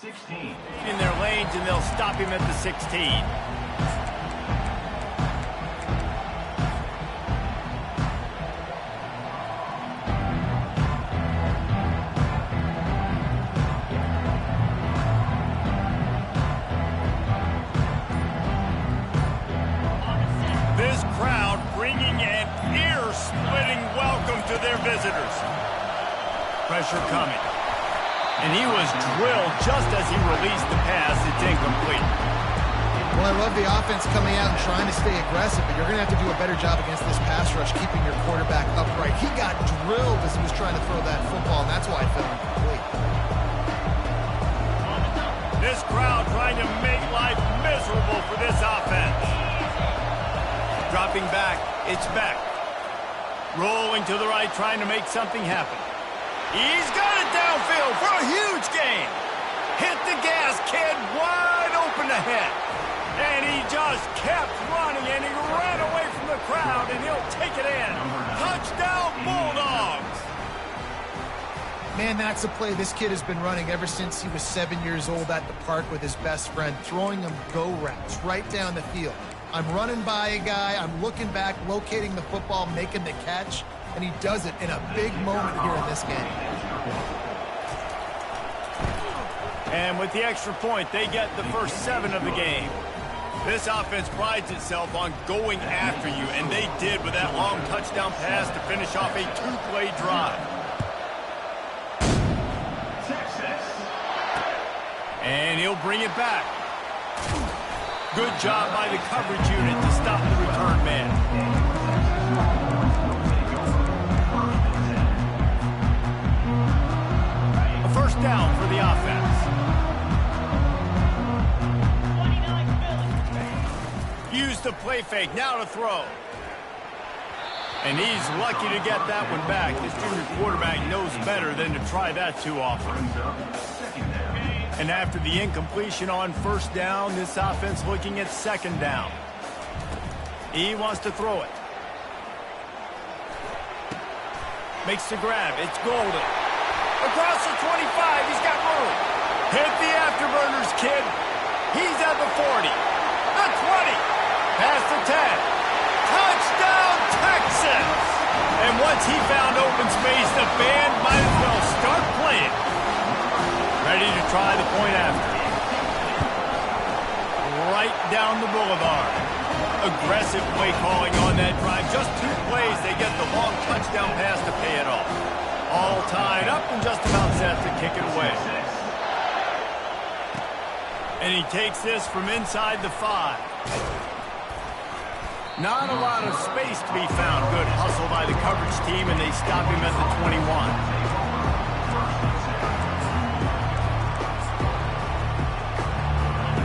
16. In their lanes, and they'll stop him at the 16. This crowd bringing an ear-splitting welcome to their visitors. Pressure coming. And he was drilled just as he released the pass. It's incomplete. Well, I love the offense coming out and trying to stay aggressive, but you're going to have to do a better job against this pass rush, keeping your quarterback upright. He got drilled as he was trying to throw that football, and that's why it fell incomplete. This crowd trying to make life miserable for this offense. Dropping back, it's Beck. Rolling to the right, trying to make something happen. He's got it downfield for a huge gain. Hit the gas, kid, wide open ahead. And he just kept running, and he ran away from the crowd, and he'll take it in. Touchdown, Bulldogs. Man, that's a play this kid has been running ever since he was 7 years old at the park with his best friend, throwing him go routes right down the field. I'm running by a guy, I'm looking back, locating the football, making the catch, and he does it in a big moment here in this game. And with the extra point, they get the first 7 of the game. This offense prides itself on going after you, and they did with that long touchdown pass to finish off a 2-play drive. And he'll bring it back. Good job by the coverage unit to stop the return man. A first down for the offense. Use the play fake, now to throw. And he's lucky to get that one back. This junior quarterback knows better than to try that too often. And after the incompletion on first down, this offense looking at second down. He wants to throw it. Makes the grab. It's Golden. Across the 25. He's got room. Hit the afterburners, kid. He's at the 40. The 20. Past the 10. Touchdown, Texans. And once he found open space, the band might as well start playing. Ready to try the point after. Right down the boulevard. Aggressive play calling on that drive. Just 2 plays, they get the long touchdown pass to pay it off. All tied up and just about set to kick it away. And he takes this from inside the 5. Not a lot of space to be found. Good hustle by the coverage team, and they stop him at the 21.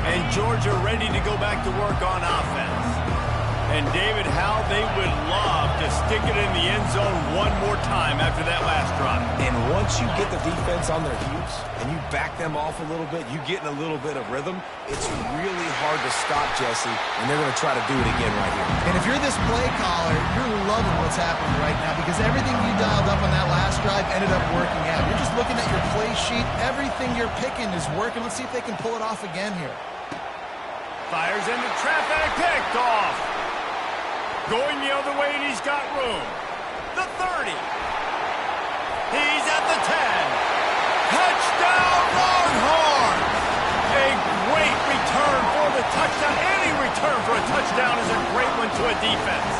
And Georgia ready to go back to work on offense. And David, how they would love to stick it in the end zone one more time after that last drive. And once you get the defense on their heels and you back them off a little bit, you get in a little bit of rhythm, it's really hard to stop, Jesse, and they're going to try to do it again right here. And if you're this play caller, you're loving what's happening right now because everything you dialed up on that last drive ended up working out. You're just looking at your play sheet. Everything you're picking is working. Let's see if they can pull it off again here. Fires into traffic, picked off. Going the other way, and he's got room. The 30. He's at the 10. Touchdown, Longhorns! A great return for the touchdown. Any return for a touchdown is a great one to a defense.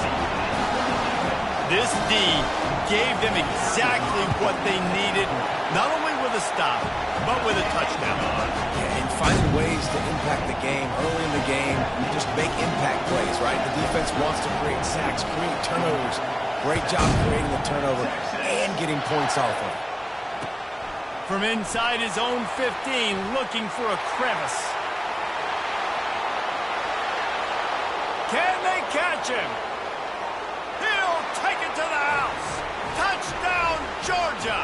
This D gave them exactly what they needed, not only with a stop, but with a touchdown. Yeah, and finding ways to impact the game early in the game, you just make impact plays, right? The defense wants to create sacks, create turnovers. Great job creating the turnover and getting points off of it. From inside his own 15, looking for a crevice. Can they catch him? He'll take it to the house. Touchdown, Georgia.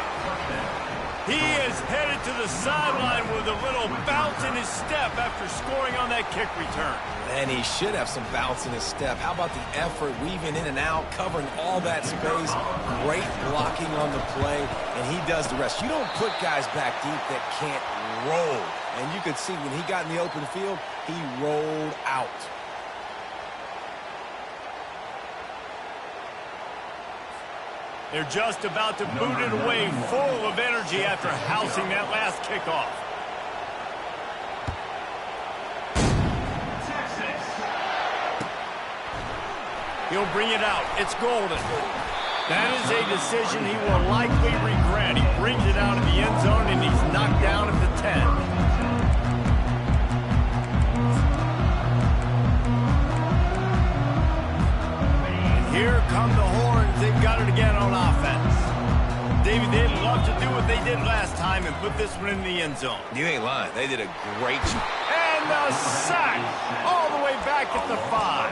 He is headed to the sideline with a little bounce in his step after scoring on that kick return. And he should have some bounce in his step. How about the effort, weaving in and out, covering all that space. Great blocking on the play, and he does the rest. You don't put guys back deep that can't roll. And you could see when he got in the open field, he rolled out. They're just about to boot it away, full of energy after housing that last kickoff. He'll bring it out. It's Golden. That is a decision he will likely regret. He brings it out of the end zone, and he's knocked down at the 10. And here come the horns. They've got it again on offense. David, they'd love to do what they did last time and put this one in the end zone. You ain't lying. They did a great job. And the sack all the way back at the 5.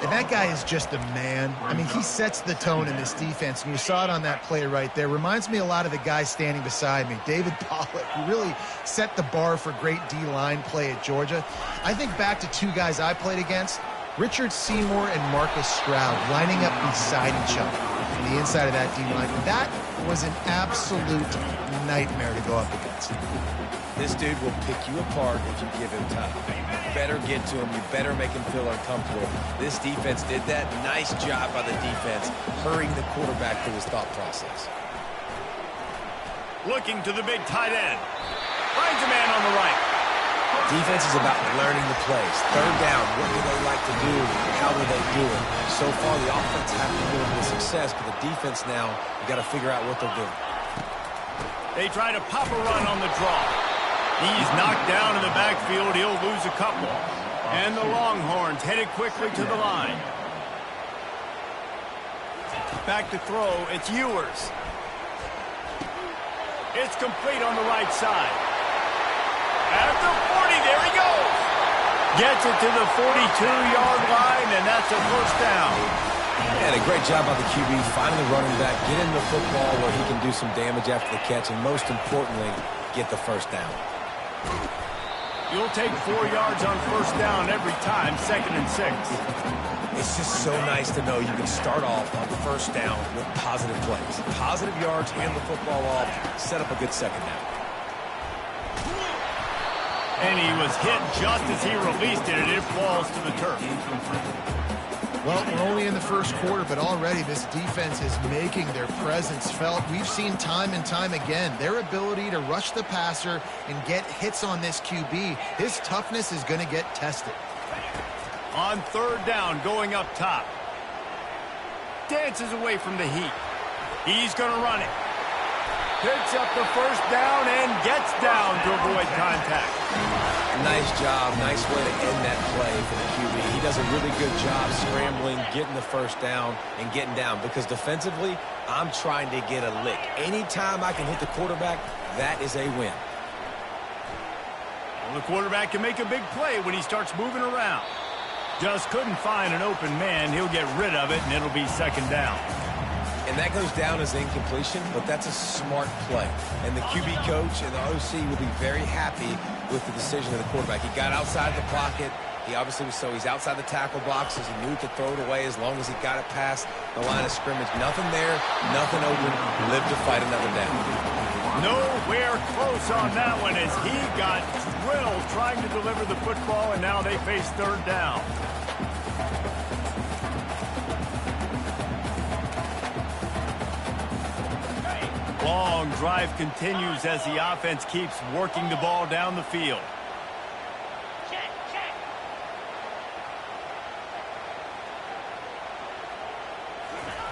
And that guy is just a man. I mean, he sets the tone in this defense, and you saw it on that play right there. Reminds me a lot of the guy standing beside me, David Pollack, who really set the bar for great D-line play at Georgia. I think back to two guys I played against, Richard Seymour and Marcus Stroud, lining up beside each other on the inside of that D-line. That was an absolute nightmare to go up against. This dude will pick you apart if you give him time. You better get to him. You better make him feel uncomfortable. This defense did that. Nice job by the defense, hurrying the quarterback through his thought process. Looking to the big tight end. Finds a man on the right. Defense is about learning the plays. Third down, what do they like to do? How do they do it? So far, the offense hasn't been able to success, but the defense now, you got to figure out what they're doing. They try to pop a run on the draw. He's knocked down in the backfield. He'll lose a couple. And the Longhorns headed quickly to the line. Back to throw. It's Ewers. It's complete on the right side. At the 40, there he goes. Gets it to the 42-yard line, and that's a first down. And a great job by the QB, finding the running back, get into the football where he can do some damage after the catch, and most importantly, get the first down. You'll take 4 yards on first down every time, 2nd and 6. It's just so nice to know you can start off on first down with positive plays. Positive yards, hand the football off, set up a good second down. And he was hit just as he released it, and it falls to the turf. Well, we're only in the first quarter, but already this defense is making their presence felt. We've seen time and time again their ability to rush the passer and get hits on this QB. His toughness is going to get tested. On third down, going up top. Dances away from the heat. He's going to run it. Picks up the first down and gets down to avoid contact. Nice job. Nice way to end that play for the QB. He does a really good job scrambling, getting the first down, and getting down. Because defensively, I'm trying to get a lick. Anytime I can hit the quarterback, that is a win. Well, the quarterback can make a big play when he starts moving around. Just couldn't find an open man. He'll get rid of it, and it'll be second down. And that goes down as incompletion, but that's a smart play. And the QB coach and the OC will be very happy with the decision of the quarterback. He got outside the pocket. He obviously was he's outside the tackle boxes. He knew to throw it away as long as he got it past the line of scrimmage. Nothing there, nothing open. Live to fight another down. Nowhere close on that one as he got drilled trying to deliver the football, and now they face third down. Long drive continues as the offense keeps working the ball down the field.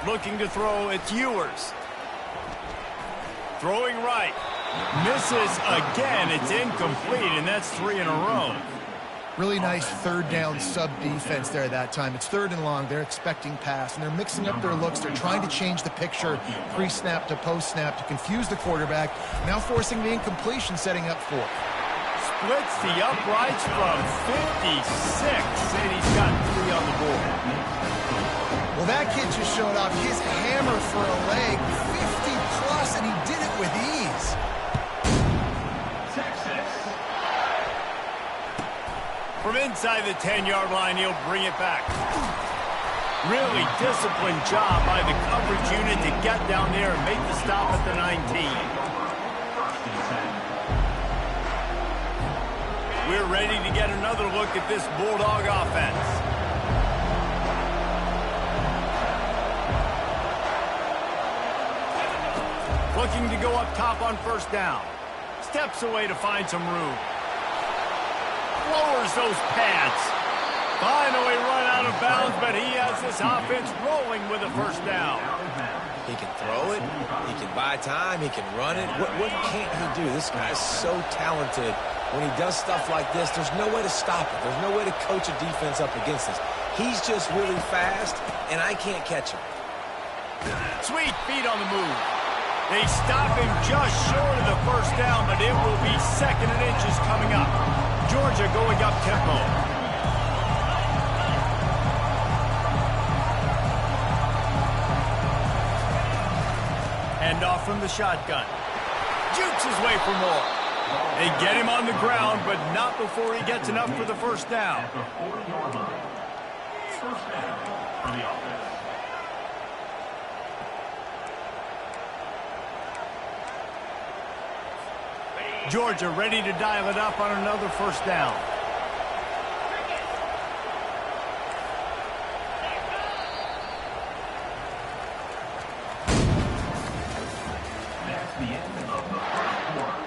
Looking to throw, it's Ewers. Throwing right. Misses again. It's incomplete, and that's 3 in a row. Really nice third down sub defense there that time. It's third and long. They're expecting pass, and they're mixing up their looks. They're trying to change the picture pre-snap to post-snap to confuse the quarterback, now forcing the incompletion, setting up fourth. Splits the uprights from 56, and he's got 3 on the board. Well, that kid just showed off his hammer for a leg, 50-plus, and he did it with ease. From inside the 10-yard line, he'll bring it back. Really disciplined job by the coverage unit to get down there and make the stop at the 19. We're ready to get another look at this Bulldog offense. Looking to go up top on first down. Steps away to find some room. Lowers those pads. Finally run out of bounds, but he has this offense rolling with a first down. He can throw it. He can buy time. He can run it. What can't he do? This guy is so talented. When he does stuff like this, there's no way to stop it. There's no way to coach a defense up against this. He's just really fast, and I can't catch him. Sweet feet on the move. They stop him just short of the first down, but it will be 2nd and inches coming up. Georgia going up tempo. Hand off from the shotgun. Jukes his way for more. They get him on the ground, but not before he gets enough for the first down. First down for the offense. Georgia ready to dial it up on another first down. That's the end of the first quarter.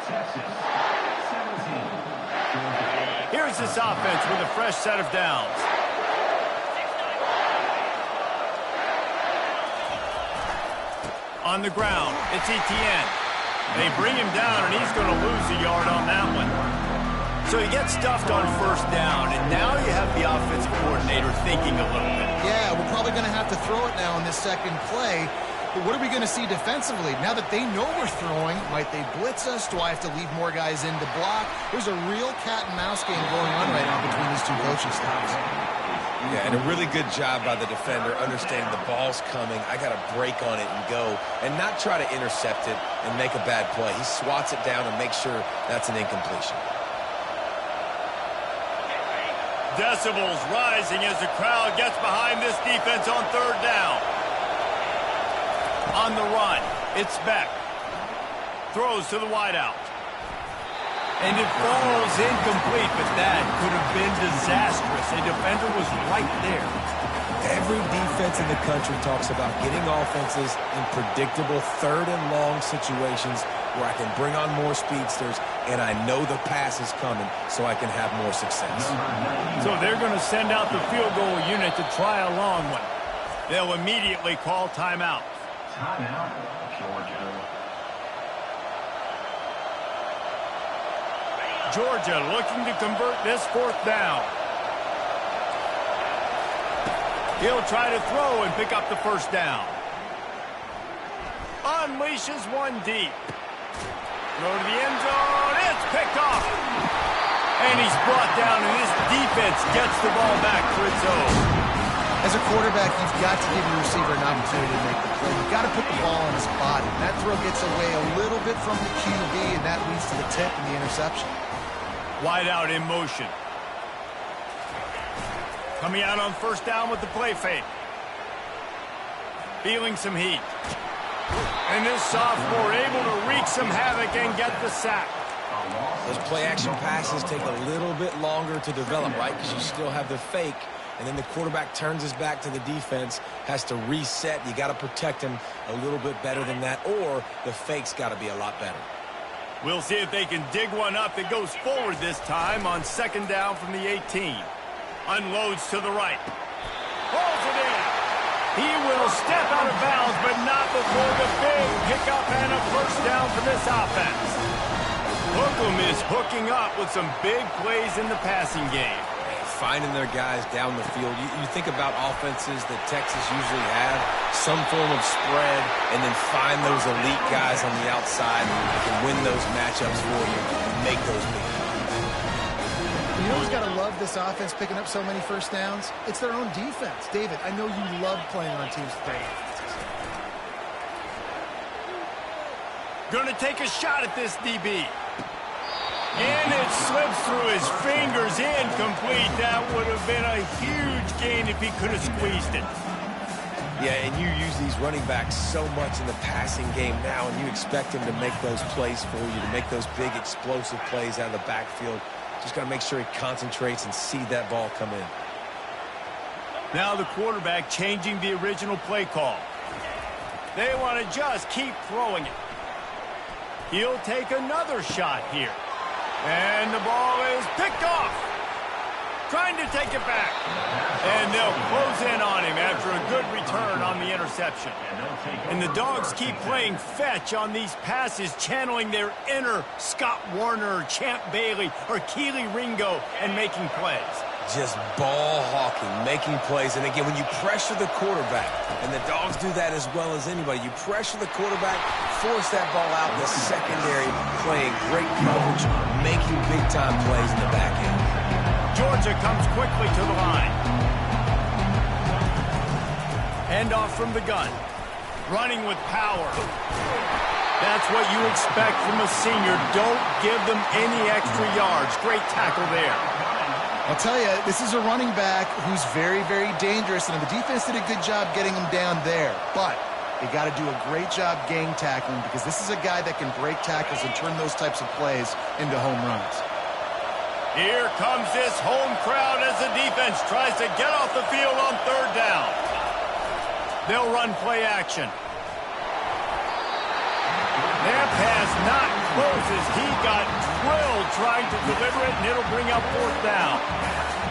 Texas 17. Here's this offense with a fresh set of downs. On the ground, it's Etienne. They bring him down, and he's going to lose a yard on that one. So he gets stuffed on first down, and now you have the offensive coordinator thinking a little bit. Yeah, we're probably going to have to throw it now in this second play. But what are we going to see defensively? Now that they know we're throwing, might they blitz us? Do I have to leave more guys in to block? There's a real cat-and-mouse game going on right now between these two coaching staffs. Yeah, and a really good job by the defender understanding the ball's coming. I got to break on it and go and not try to intercept it and make a bad play. He swats it down and makes sure that's an incompletion. Decibels rising as the crowd gets behind this defense on third down. On the run, it's Beck. Throws to the wideout. And it falls incomplete, but that could have been disastrous. A defender was right there. Every defense in the country talks about getting offenses in predictable third and long situations where I can bring on more speedsters and I know the pass is coming so I can have more success. So they're going to send out the field goal unit to try a long one. They'll immediately call timeout. Timeout, Georgia. Georgia looking to convert this fourth down. He'll try to throw and pick up the first down. Unleashes one deep. Throw to the end zone. It's picked off. And he's brought down, and this defense gets the ball back for its own. As a quarterback, you've got to give your receiver an opportunity to make the play. You've got to put the ball on his body. And that throw gets away a little bit from the QB, and that leads to the tip and the interception. Wide out in motion. Coming out on first down with the play fake. Feeling some heat. And this sophomore able to wreak some havoc and get the sack. Those play-action passes take a little bit longer to develop, right? Because you still have the fake, and then the quarterback turns his back to the defense, has to reset. You got to protect him a little bit better than that, or the fake's got to be a lot better. We'll see if they can dig one up that goes forward this time on second down from the 18. Unloads to the right. Pulls it in. He will step out of bounds, but not before the big pickup and a first down for this offense. Hookham is hooking up with some big plays in the passing game. Finding their guys down the field. You think about offenses that Texas usually have, some form of spread, and then find those elite guys on the outside that can win those matchups for you and make those big plays. You know who's got to love this offense picking up so many first downs? It's their own defense. David, I know you love playing on teams with their offenses. Gonna take a shot at this DB. And it slips through his fingers, incomplete. That would have been a huge gain if he could have squeezed it. Yeah, and you use these running backs so much in the passing game now, and you expect them to make those plays for you, to make those big explosive plays out of the backfield. Just got to make sure he concentrates and see that ball come in. Now the quarterback changing the original play call. They want to just keep throwing it. He'll take another shot here. And the ball is picked off. Trying to take it back. And they'll close in on him after a good return on the interception. And the Dogs keep playing fetch on these passes, channeling their inner Scott Warner, Champ Bailey, or Keely Ringo, and making plays. Just ball hawking, making plays. And again, when you pressure the quarterback, and the Dogs do that as well as anybody, you pressure the quarterback, force that ball out in the secondary, playing great coverage, making big-time plays in the back end. Georgia comes quickly to the line. Hand off from the gun. Running with power. That's what you expect from a senior. Don't give them any extra yards. Great tackle there. I'll tell you, this is a running back who's very, very dangerous, and the defense did a good job getting him down there. But they got to do a great job gang tackling, because this is a guy that can break tackles and turn those types of plays into home runs. Here comes this home crowd as the defense tries to get off the field on third down. They'll run play action. Their pass not closes. He got drilled trying to deliver it, and it'll bring up fourth down.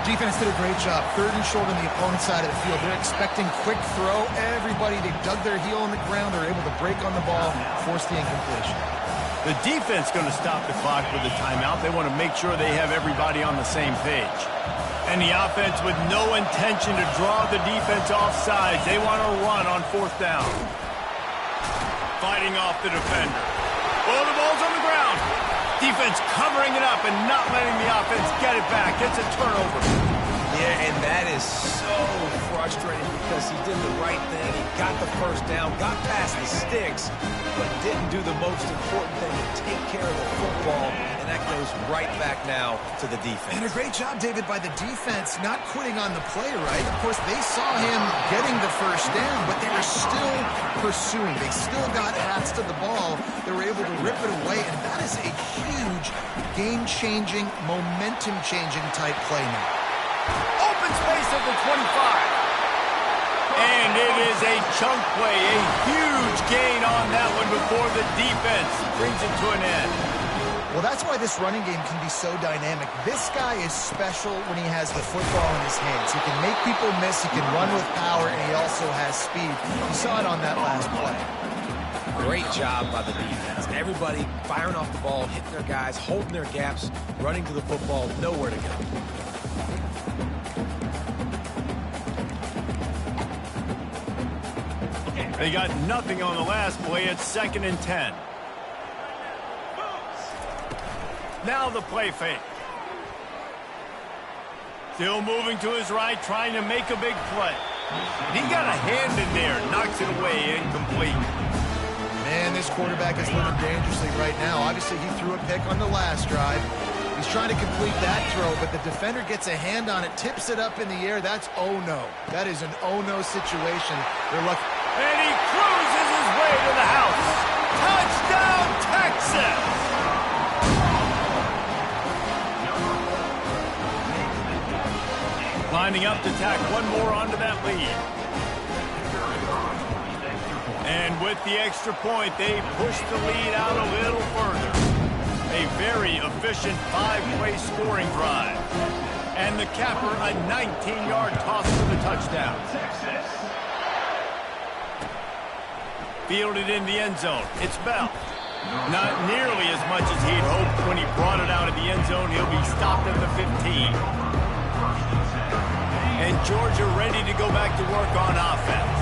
Defense did a great job. Third and short on the opponent's side of the field. They're expecting quick throw. Everybody, they dug their heel in the ground. They're able to break on the ball, force the incompletion. The defense going to stop the clock with a timeout. They want to make sure they have everybody on the same page. And the offense with no intention to draw the defense off sides. They want to run on fourth down. Fighting off the defender. Oh, the ball's on the ground. Defense covering it up and not letting the offense get it back. It's a turnover. Yeah, and that is so frustrating because he did the right thing. He got the first down, got past the sticks, but didn't do the most important thing, to take care of the football, and that goes right back now to the defense. And a great job, David, by the defense not quitting on the play, right? Of course, they saw him getting the first down, but they were still pursuing. They still got hats to the ball. They were able to rip it away, and that is a huge game-changing, momentum-changing type play now. Open space at the 25. And it is a chunk play, a huge gain on that one before the defense brings it to an end. Well, that's why this running game can be so dynamic. This guy is special when he has the football in his hands. He can make people miss, he can run with power, and he also has speed. You saw it on that last play. Great job by the defense. Everybody firing off the ball, hitting their guys, holding their gaps, running to the football, nowhere to go. They got nothing on the last play. It's 2nd and 10. Now the play fake. Still moving to his right, trying to make a big play. He got a hand in there, knocks it away, incomplete. Man, this quarterback is living dangerously right now. Obviously, he threw a pick on the last drive. He's trying to complete that throw, but the defender gets a hand on it, tips it up in the air. That's oh-no. That is an oh-no situation. They're lucky. And he cruises his way to the house. Touchdown, Texas! Lining up to tack one more onto that lead. And with the extra point, they push the lead out a little further. A very efficient 5-play scoring drive. And the capper, a 19-yard toss for the touchdown. Fielded in the end zone. It's Bell. Not nearly as much as he'd hoped when he brought it out of the end zone. He'll be stopped at the 15. And Georgia ready to go back to work on offense.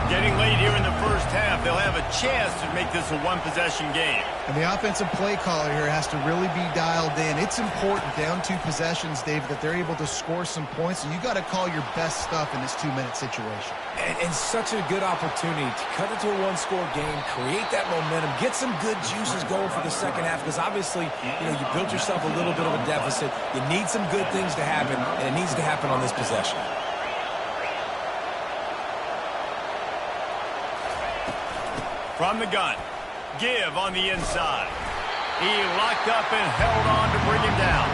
Getting late here in the first half, they'll have a chance to make this a one-possession game. And the offensive play caller here has to really be dialed in. It's important, down 2 possessions, Dave, that they're able to score some points. And you got to call your best stuff in this 2-minute situation. And such a good opportunity to cut it to a one-score game, create that momentum, get some good juices going for the second half, because obviously, you built yourself a little bit of a deficit. You need some good things to happen, and it needs to happen on this possession. From the gun. Give on the inside. He locked up and held on to bring him down.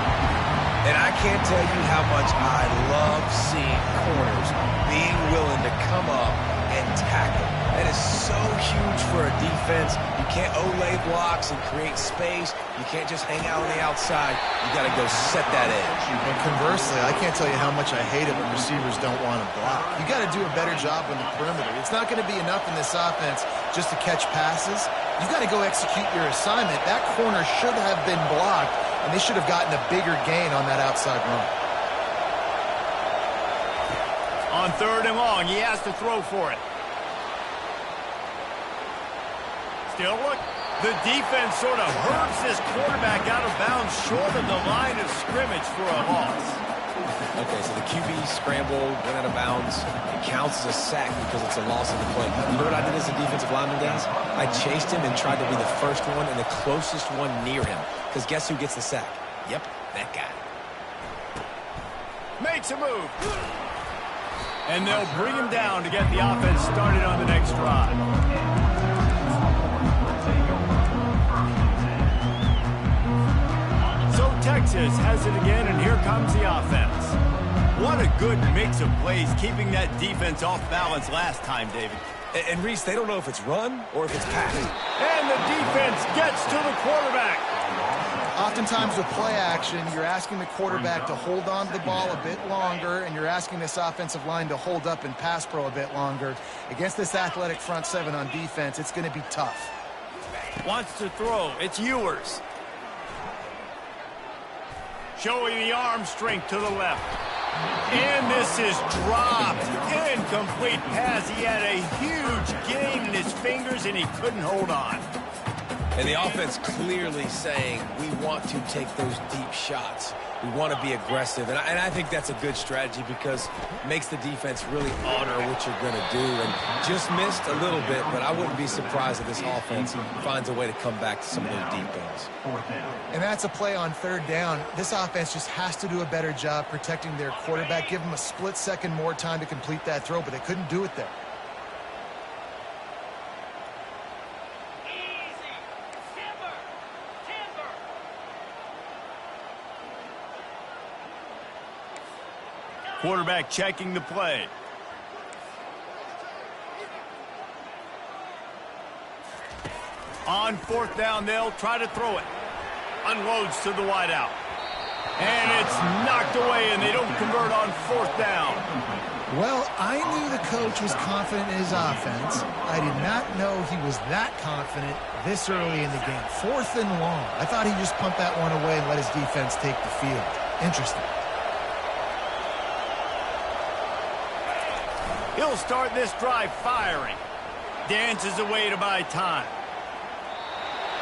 And I can't tell you how much I love seeing corners being willing to come up and tackle. That is so huge for a defense. You can't olay blocks and create space. You can't just hang out on the outside. You got to go set that edge. And conversely, I can't tell you how much I hate it when receivers don't want to block. You got to do a better job on the perimeter. It's not going to be enough in this offense just to catch passes. You got to go execute your assignment. That corner should have been blocked, and they should have gotten a bigger gain on that outside run. On 3rd and long, he has to throw for it. Still look. The defense sort of hurts this quarterback out of bounds short of the line of scrimmage for a loss. Okay, so the QB scrambled, went out of bounds. It counts as a sack because it's a loss of the play. You know what I did as a defensive lineman, guys? I chased him and tried to be the first one and the closest one near him. Because guess who gets the sack? Yep, that guy. Makes a move. And they'll bring him down to get the offense started on the next drive. So Texas has it again, and here comes the offense. What a good mix of plays, keeping that defense off balance last time, David. And Reese, they don't know if it's run or if it's pass. And the defense gets to the quarterback. Oftentimes with play action, you're asking the quarterback to hold on to the ball a bit longer, and you're asking this offensive line to hold up and pass pro a bit longer. Against this athletic front seven on defense, it's going to be tough. Wants to throw. It's Ewers. Showing the arm strength to the left. And this is dropped. Incomplete pass. He had a huge gain in his fingers, and he couldn't hold on. And the offense clearly saying, we want to take those deep shots. We want to be aggressive. And I think that's a good strategy because it makes the defense really honor what you're going to do. And just missed a little bit, but I wouldn't be surprised if this offense finds a way to come back to some of those deep things. And that's a play on 3rd down. This offense just has to do a better job protecting their quarterback. Give them a split second more time to complete that throw, but they couldn't do it there. Quarterback checking the play. On 4th down, they'll try to throw it. Unloads to the wideout. And it's knocked away, and they don't convert on 4th down. Well, I knew the coach was confident in his offense. I did not know he was that confident this early in the game. 4th and long. I thought he'd just punt that one away and let his defense take the field. Interesting. He'll start this drive firing. Dances away to buy time.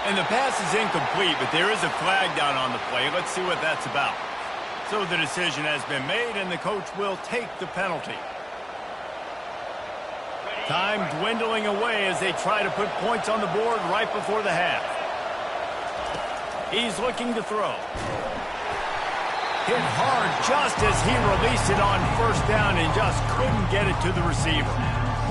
And the pass is incomplete, but there is a flag down on the play. Let's see what that's about. So the decision has been made, and the coach will take the penalty. Time dwindling away as they try to put points on the board right before the half. He's looking to throw. Hit hard just as he released it on 1st down and just couldn't get it to the receiver.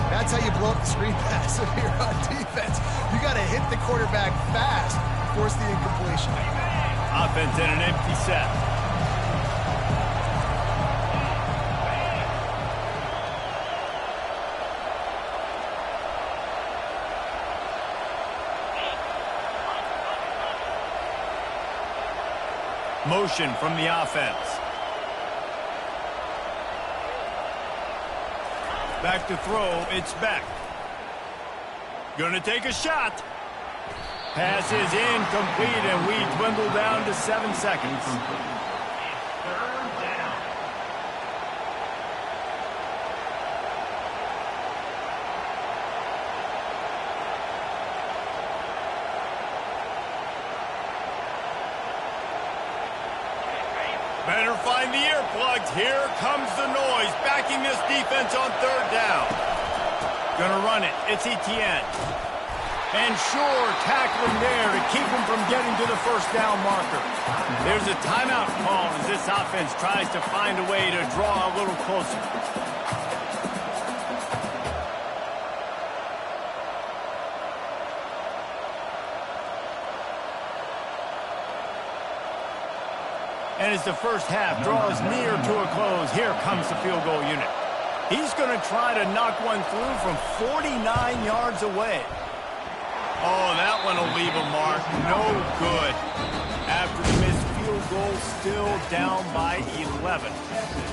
That's how you blow up the screen pass if you're on defense. You got to hit the quarterback fast to force the incompletion. Offense in an empty set. Motion from the offense. Back to throw, it's Beck. Gonna take a shot. Pass is incomplete, and we dwindle down to 7 seconds. Better find the earplugs. Here comes the noise, backing this defense on 3rd down. Gonna run it. It's Etienne. And sure, tackling there to keep him from getting to the 1st down marker. There's a timeout call as this offense tries to find a way to draw a little closer. And as the first half draws near to a close, here comes the field goal unit. He's going to try to knock one through from 49 yards away. Oh, that one will leave a mark. No good. After the missed field goal, still down by 11.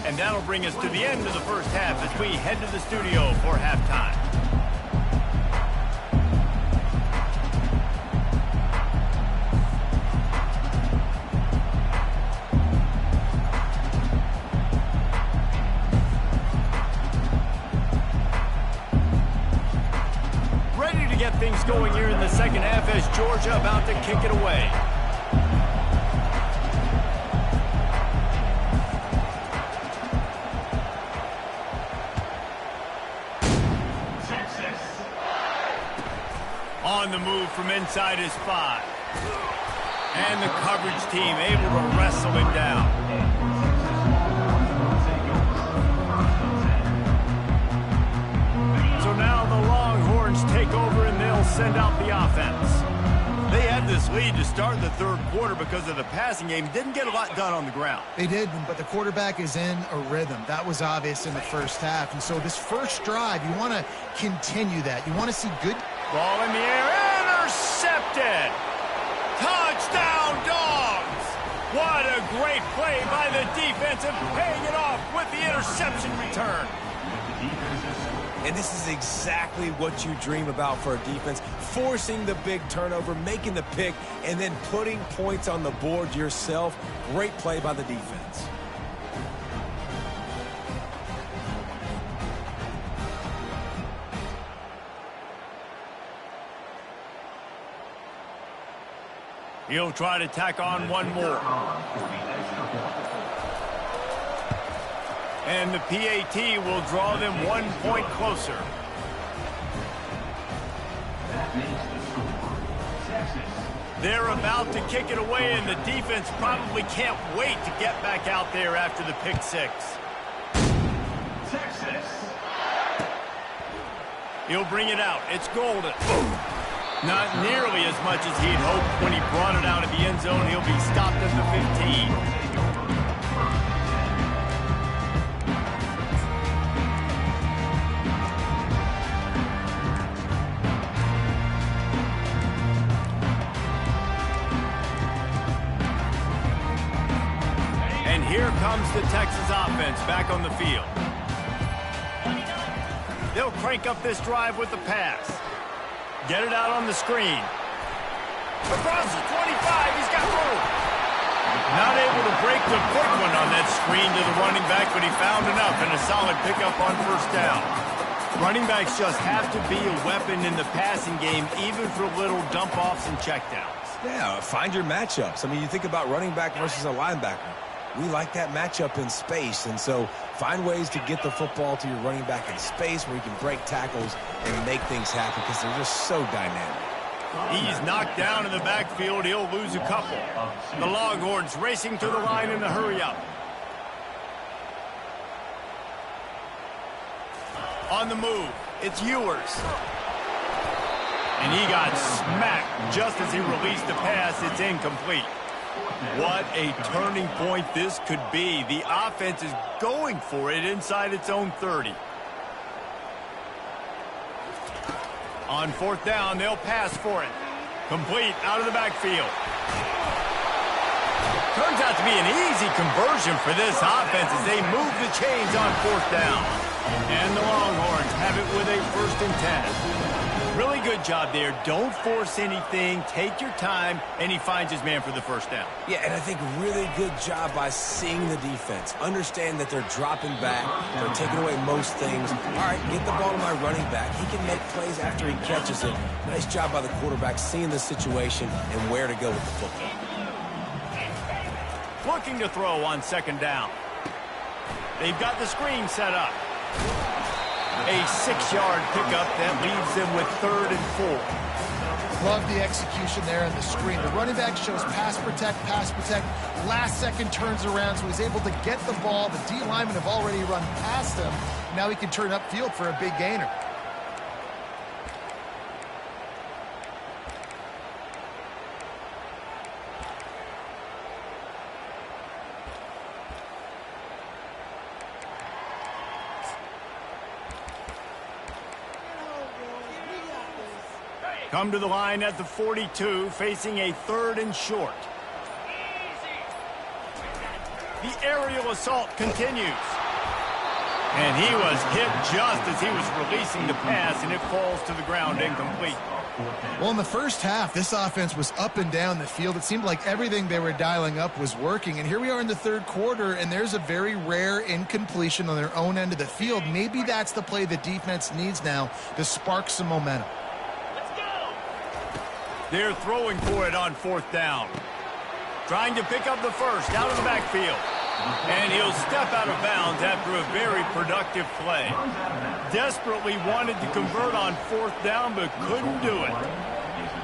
And that'll bring us to the end of the first half as we head to the studio for halftime. Things going here in the second half as Georgia about to kick it away. Texas. On the move from inside his 5. And the coverage team able to wrestle him down. Take over and they'll send out the offense. They had this lead to start the third quarter because of the passing game. Didn't get a lot done on the ground. They did, but the quarterback is in a rhythm. That was obvious in the first half. And so this first drive, you want to continue that. You want to see good. Ball in the air, intercepted. Touchdown, Dogs. What a great play by the defense and paying it off with the interception return. And this is exactly what you dream about for a defense, forcing the big turnover, making the pick, and then putting points on the board yourself. Great play by the defense. He'll try to tack on one more. And the PAT will draw them 1 point closer. That makes the score. Texas. They're about to kick it away, and the defense probably can't wait to get back out there after the pick 6. Texas. He'll bring it out. It's Golden. Not nearly as much as he'd hoped when he brought it out of the end zone. He'll be stopped at the 15. Here comes the Texas offense back on the field. They'll crank up this drive with the pass. Get it out on the screen. Across the 25, he's got room. Not able to break the quick one on that screen to the running back, but he found enough and a solid pickup on first down. Running backs just have to be a weapon in the passing game, even for little dump-offs and checkdowns. Yeah, find your matchups. I mean, you think about running back versus a linebacker. We like that matchup in space, and so find ways to get the football to your running back in space where you can break tackles and make things happen because they're just so dynamic. He's knocked down in the backfield. He'll lose a couple. The Longhorns racing to the line in a hurry-up. On the move, it's Ewers. And he got smacked just as he released the pass. It's incomplete. What a turning point this could be. The offense is going for it inside its own 30. On fourth down, they'll pass for it. Complete out of the backfield. Turns out to be an easy conversion for this offense as they move the chains on fourth down. And the Longhorns have it with a 1st and 10. Really good job there. Don't force anything. Take your time. And he finds his man for the first down. Yeah, and I think really good job by seeing the defense. Understand that they're dropping back. They're taking away most things. All right, get the ball to my running back. He can make plays after he catches it. Nice job by the quarterback seeing the situation and where to go with the football. Looking to throw on 2nd down. They've got the screen set up. A 6-yard pickup that leaves them with 3rd and 4. Love the execution there on the screen. The running back shows pass protect. Last second turns around, so he's able to get the ball. The D linemen have already run past him. Now he can turn upfield for a big gainer. Come to the line at the 42, facing a 3rd and short. The aerial assault continues. And he was hit just as he was releasing the pass, and it falls to the ground incomplete. Well, in the first half, this offense was up and down the field. It seemed like everything they were dialing up was working. And here we are in the 3rd quarter, and there's a very rare incompletion on their own end of the field. Maybe that's the play the defense needs now to spark some momentum. They're throwing for it on 4th down. Trying to pick up the first out of the backfield. And he'll step out of bounds after a very productive play. Desperately wanted to convert on 4th down, but couldn't do it.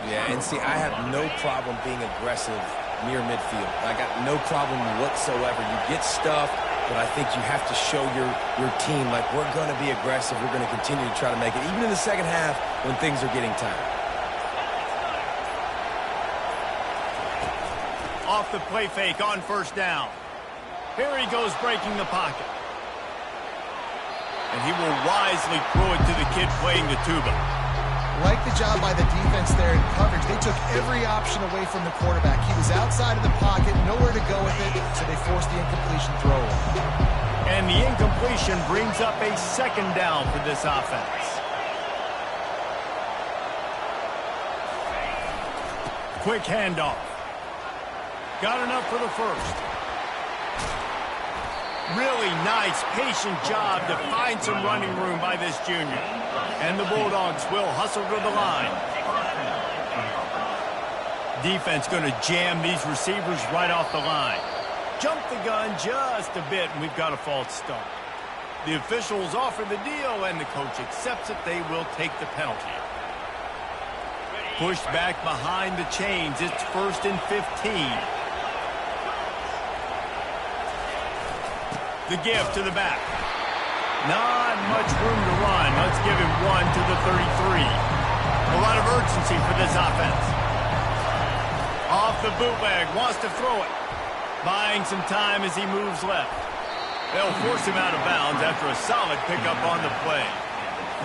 Yeah, and see, I have no problem being aggressive near midfield. I got no problem whatsoever. You get stuff, but I think you have to show your team, like, we're going to be aggressive. We're going to continue to try to make it, even in the second half when things are getting tight. Off the play fake on 1st down. Here he goes breaking the pocket. And he will wisely throw it to the kid playing the tuba. Like the job by the defense there in coverage. They took every option away from the quarterback. He was outside of the pocket, nowhere to go with it, so they forced the incompletion throw. And the incompletion brings up a 2nd down for this offense. Quick handoff. Got enough for the first. Really nice, patient job to find some running room by this junior. And the Bulldogs will hustle to the line. Defense going to jam these receivers right off the line. Jump the gun just a bit, and we've got a false start. The officials offer the deal, and the coach accepts it. They will take the penalty. Pushed back behind the chains. It's 1st and 15. The give to the back. Not much room to run. Let's give him 1 to the 33. A lot of urgency for this offense. Off the bootleg. Wants to throw it. Buying some time as he moves left. They'll force him out of bounds after a solid pickup on the play.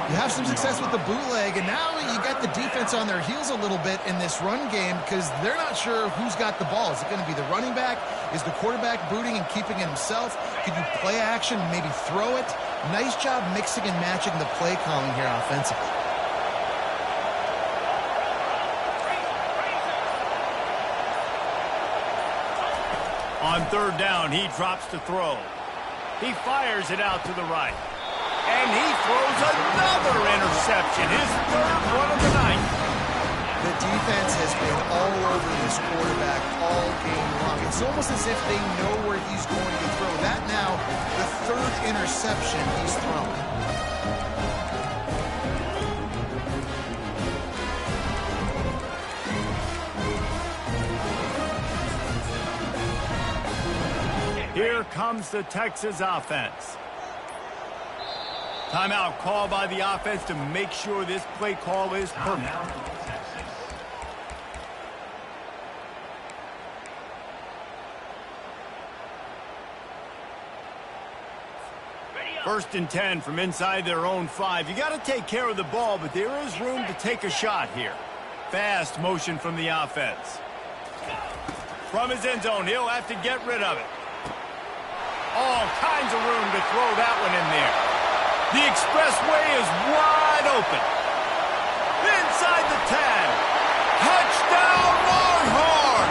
You have some success with the bootleg, and now you got the defense on their heels a little bit in this run game because they're not sure who's got the ball. Is it going to be the running back? Is the quarterback booting and keeping it himself? Could you play action, maybe throw it? Nice job mixing and matching the play calling here offensively. On 3rd down, he drops to throw. He fires it out to the right. And he throws another interception, his 3rd one of the night. The defense has been all over this quarterback all game long. It's almost as if they know where he's going to throw. That now, the 3rd interception he's thrown. Here comes the Texas offense. Timeout called by the offense to make sure this play call is perfect. 1st and 10 from inside their own 5. You got to take care of the ball, but there is room to take a shot here. Fast motion from the offense. From his end zone, he'll have to get rid of it. All kinds of room to throw that one in there. The expressway is wide open. Inside the 10. Touchdown Longhorn!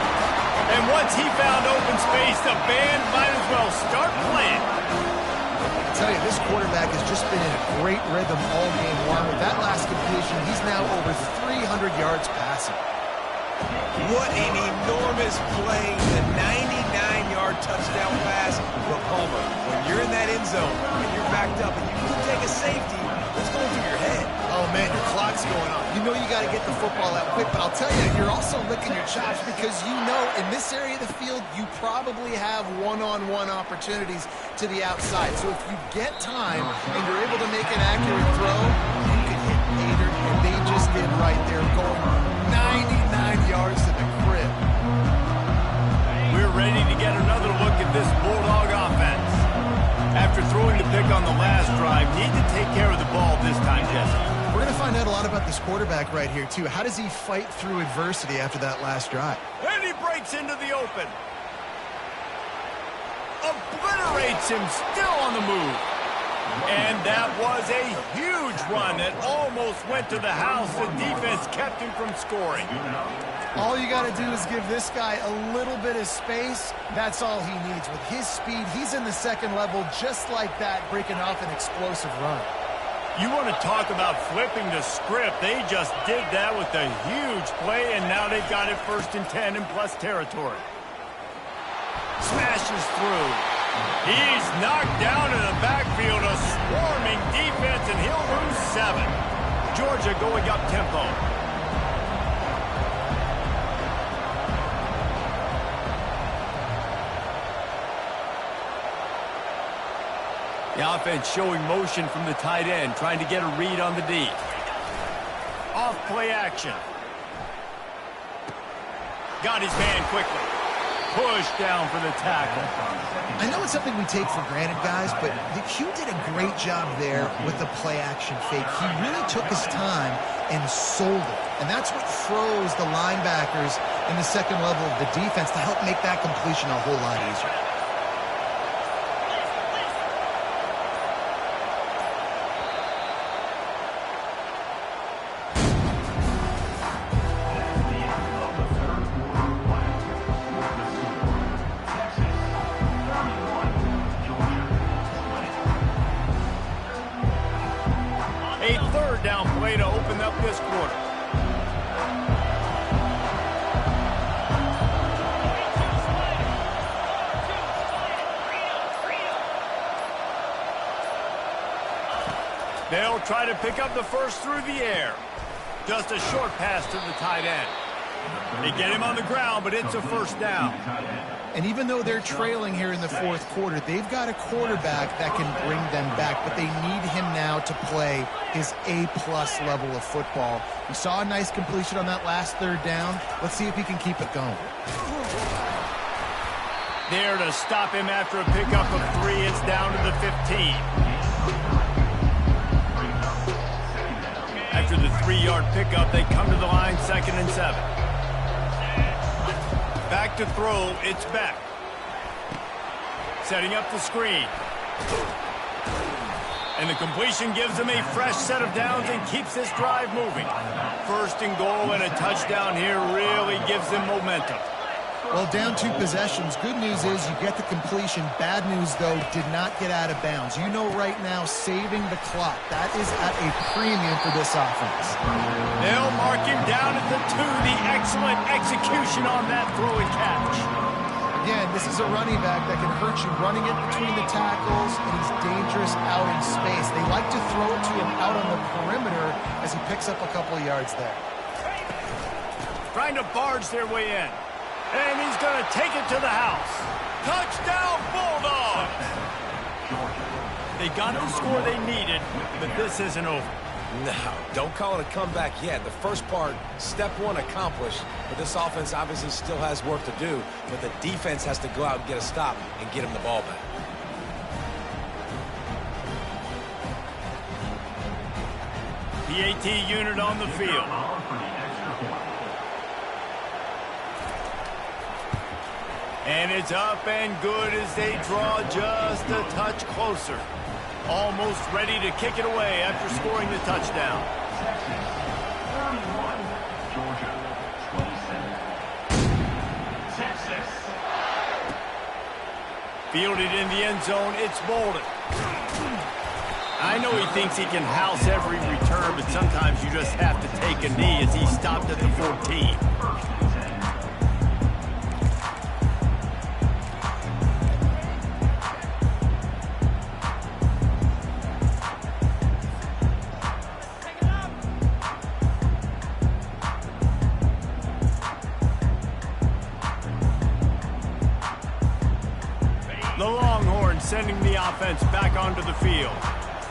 And once he found open space, the band might as well start playing. I tell you, this quarterback has just been in a great rhythm all game long. With that last completion, he's now over 300 yards passing. What an enormous play. The 99-yard touchdown pass for Palmer. When you're in that end zone and you're backed up and you can take a safety, what's going through your head? Oh, man, your clock's going on. You know you got to get the football out quick, but I'll tell you, you're also licking your chops because you know in this area of the field, you probably have one-on-one opportunities to the outside. So if you get time and you're able to make an accurate throw, you can hit Pater, and they just did right there, going 99 yards to the crib. We're ready to get another look at this Bulldog offense. After throwing the pick on the last drive, need to take care of the ball this time, Jesse. We're going to find out a lot about this quarterback right here, too. How does he fight through adversity after that last drive? And he breaks into the open. Obliterates him, still on the move. And that was a huge run that almost went to the house. The defense kept him from scoring. All you got to do is give this guy a little bit of space. That's all he needs. With his speed, he's in the second level just like that, breaking off an explosive run. You want to talk about flipping the script. They just did that with a huge play, and now they've got it 1st and 10 in plus territory. Smashes through. He's knocked down in the backfield, a swarming defense, and he'll lose 7. Georgia going up tempo. The offense showing motion from the tight end, trying to get a read on the D. Off play action. Got his man quickly. Pushed down for the tackle. I know it's something we take for granted, guys, but Hugh did a great job there with the play action fake. He really took his time and sold it. And that's what froze the linebackers in the second level of the defense to help make that completion a whole lot easier. A 3rd down play to open up this quarter. They'll try to pick up the first through the air. Just a short pass to the tight end. They get him on the ground, but it's a 1st down. And even though they're trailing here in the 4th quarter, they've got a quarterback that can bring them back, but they need him now to play his A-plus level of football. We saw a nice completion on that last 3rd down. Let's see if he can keep it going. There to stop him after a pickup of 3. It's down to the 15. After the 3-yard pickup, they come to the line 2nd and 7. Back to throw, it's Beck. Setting up the screen. And the completion gives them a fresh set of downs and keeps this drive moving. 1st and goal and a touchdown here really gives them momentum. Well, down 2 possessions. Good news is you get the completion. Bad news, though, did not get out of bounds. You know right now, saving the clock. That is at a premium for this offense. They'll mark him down at the 2. The excellent execution on that throw and catch. Again, this is a running back that can hurt you running it between the tackles, and he's dangerous out in space. They like to throw it to him out on the perimeter as he picks up a couple of yards there. Trying to barge their way in. And he's going to take it to the house. Touchdown, Bulldogs! They got the score they needed, but this isn't over. No, don't call it a comeback yet. The first part, step 1 accomplished, but this offense obviously still has work to do, but the defense has to go out and get a stop and get him the ball back. PAT unit on the field. And it's up and good as they draw just a touch closer. Almost ready to kick it away after scoring the touchdown. Georgia, 27. Fielded in the end zone, it's Bolden. I know he thinks he can house every return, but sometimes you just have to take a knee as he stopped at the 14. The Longhorns sending the offense back onto the field.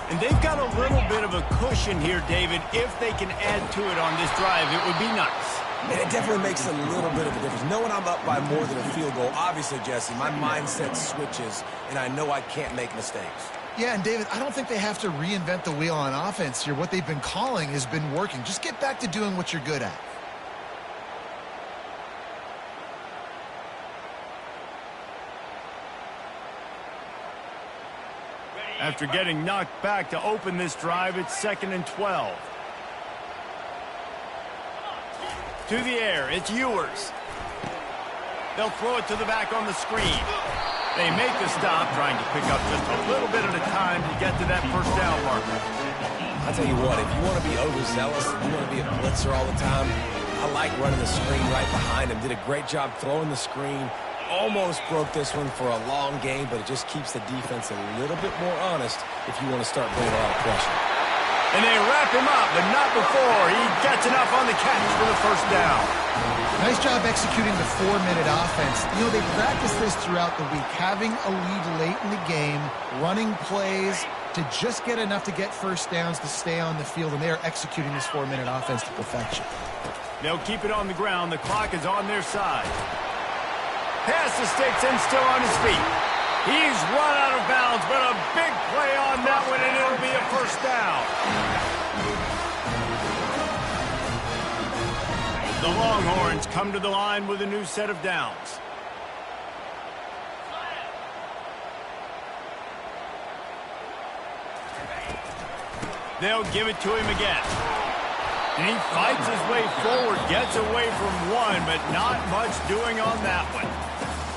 And they've got a little bit of a cushion here, David. If they can add to it on this drive, it would be nice. And it definitely makes a little bit of a difference. Knowing I'm up by more than a field goal, obviously, Jesse, my mindset switches, and I know I can't make mistakes. Yeah, and David, I don't think they have to reinvent the wheel on offense here. What they've been calling has been working. Just get back to doing what you're good at. After getting knocked back to open this drive, it's 2nd and 12. To the air, it's Ewers. They'll throw it to the back on the screen. They make the stop, trying to pick up just a little bit at a time to get to that first down marker. I'll tell you what, if you want to be overzealous, if you want to be a blitzer all the time, I like running the screen right behind him. Did a great job throwing the screen. Almost broke this one for a long game, but it just keeps the defense a little bit more honest if you want to start bringing a lot of pressure. And they wrap him up, but not before he gets enough on the catch for the first down. Nice job executing the 4-minute offense. You know, they practice this throughout the week, having a lead late in the game, running plays to just get enough to get first downs to stay on the field, and they are executing this 4-minute offense to perfection. They'll keep it on the ground. The clock is on their side. Pass to sticks and still on his feet. He's run out of bounds, but a big play on that one, and it'll be a first down. The Longhorns come to the line with a new set of downs. They'll give it to him again. And he fights his way forward, gets away from one, but not much doing on that one.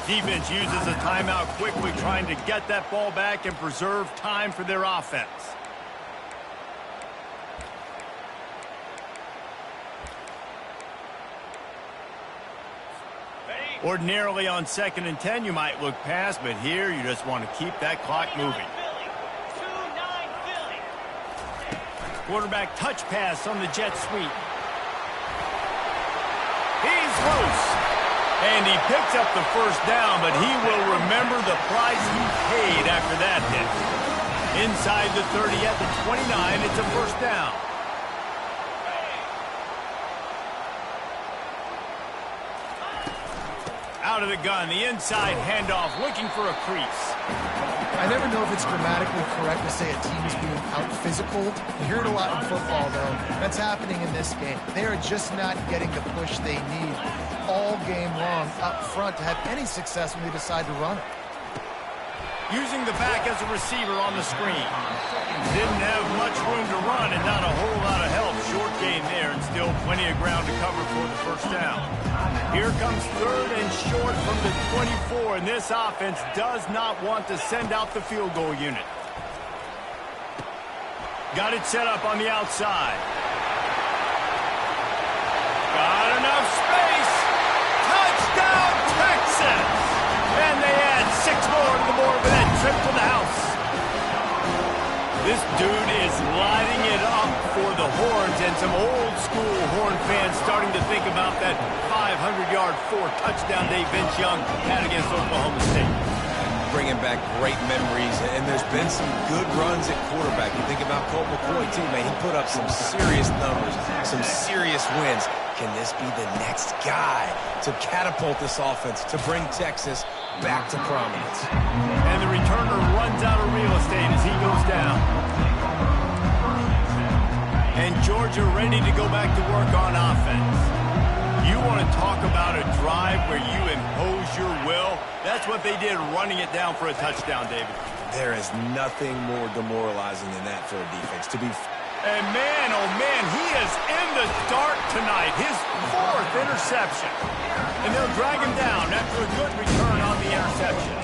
Defense uses a timeout quickly, trying to get that ball back and preserve time for their offense. Ordinarily on 2nd and 10, you might look past, but here you just want to keep that clock moving. Quarterback touch pass on the jet sweep. He's loose. And he picks up the first down, but he will remember the price he paid after that hit. Inside the 30 at the 29, it's a first down. Out of the gun, the inside handoff, looking for a crease. I never know if it's grammatically correct to say a team is being out-physical. You hear it a lot in football, though. That's happening in this game. They are just not getting the push they need all game long up front to have any success when they decide to run it. Using the back as a receiver on the screen. Didn't have much room to run and not a whole lot of help. Short gain there and still plenty of ground to cover for the first down. Here comes 3rd and short from the 24, and this offense does not want to send out the field goal unit. Got it set up on the outside. Got enough space. Touchdown, Texas! And they add 6 more to the board with that trip to the house. This dude is lighting it up for the Horns, and some old-school Horn fans starting to think about that 500-yard 4-touchdown day Vince Young had against Oklahoma State. Bringing back great memories, and there's been some good runs at quarterback. You think about Colt McCoy, too, man. He put up some serious numbers, some serious wins. Can this be the next guy to catapult this offense, to bring Texas back to prominence? And the returner runs out of real estate as he goes down. And Georgia ready to go back to work on offense. You want to talk about a drive where you impose your will? That's what they did, running it down for a touchdown, David. There is nothing more demoralizing than that for a defense. And man, oh man, he is in the dark tonight. His 4th interception. And they'll drag him down after a good return on the interception.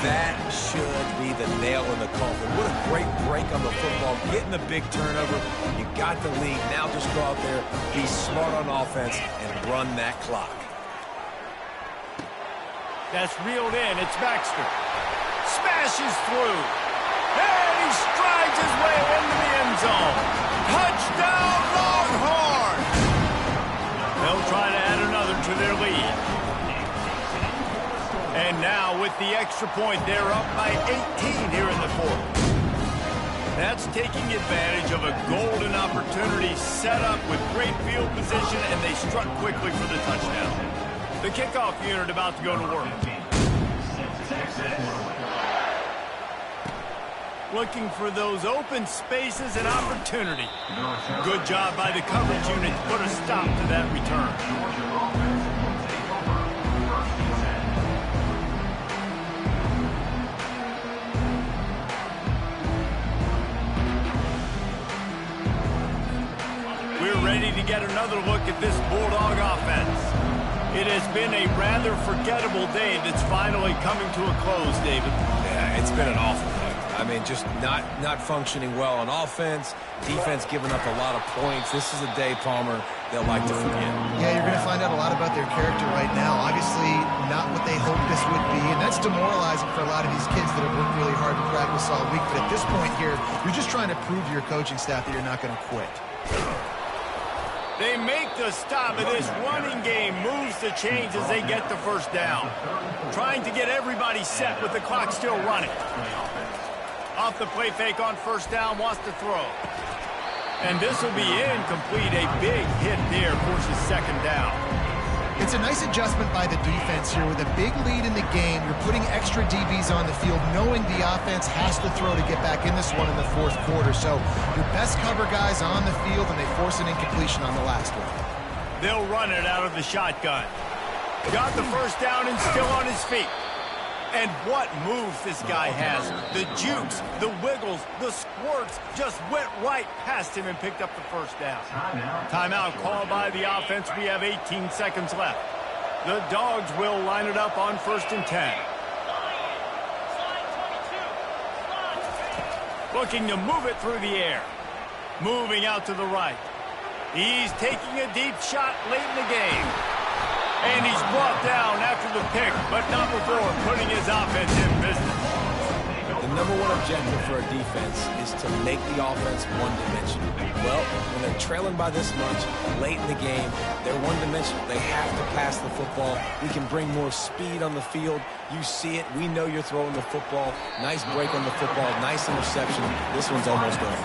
That should be the nail in the coffin. What a great break on the football. Getting the big turnover. You got the lead. Now just go out there, be smart on offense, and run that clock. That's reeled in. It's Baxter. Smashes through. And he strides his way into the end zone. Touchdown, Longhorns! They'll try to add another to their lead. And now with the extra point, they're up by 18 here in the 4th. That's taking advantage of a golden opportunity set up with great field position, and they struck quickly for the touchdown. The kickoff unit about to go to work. looking for those open spaces and opportunity. Good job by the coverage unit to put a stop to that return. We're ready to get another look at this Bulldog offense. It has been a rather forgettable day that's finally coming to a close, David. Yeah, it's been an awful day. I mean, just not functioning well on offense, defense giving up a lot of points. This is a day, Palmer, they'll like to forget. Yeah, you're going to find out a lot about their character right now. Obviously, not what they hoped this would be, and that's demoralizing for a lot of these kids that have worked really hard to practice all week. But at this point here, you're just trying to prove to your coaching staff that you're not going to quit. They make the stop, and this running game moves the chains as they get the first down. Trying to get everybody set with the clock still running. Off the play fake on first down, wants to throw. And this will be incomplete. A big hit there forces second down. It's a nice adjustment by the defense here. With a big lead in the game, you're putting extra DBs on the field, knowing the offense has to throw to get back in this one in the fourth quarter. So your best cover guys on the field, and they force an incompletion on the last one. They'll run it out of the shotgun. Got the first down and still on his feet. And what moves this guy has. The jukes, the wiggles, the squirts just went right past him and picked up the first down. Timeout called by the offense. We have 18 seconds left. The Dogs will line it up on 1st and 10. Looking to move it through the air. Moving out to the right. He's taking a deep shot late in the game. And he's brought down after the pick, but not before putting his offense in business. The number one objective for a defense is to make the offense one-dimensional. Well, when they're trailing by this much late in the game, they're one-dimensional. They have to pass the football. We can bring more speed on the field. You see it. We know you're throwing the football. Nice break on the football. Nice interception. This one's almost over.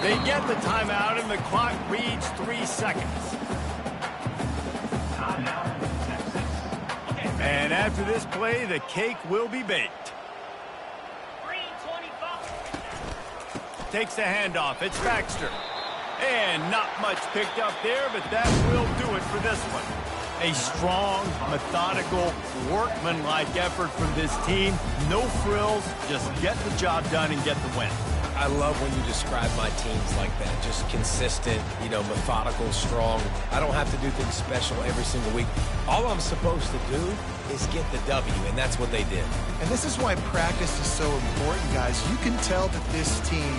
They get the timeout, and the clock reads 3 seconds. And after this play, the cake will be baked. Takes the handoff. It's Baxter. And not much picked up there, but that will do it for this one. A strong, methodical, workmanlike effort from this team. No frills, just get the job done and get the win. I love when you describe my teams like that. Just consistent, methodical, strong. I don't have to do things special every single week. All I'm supposed to do is get the W, and that's what they did. And this is why practice is so important, guys. You can tell that this team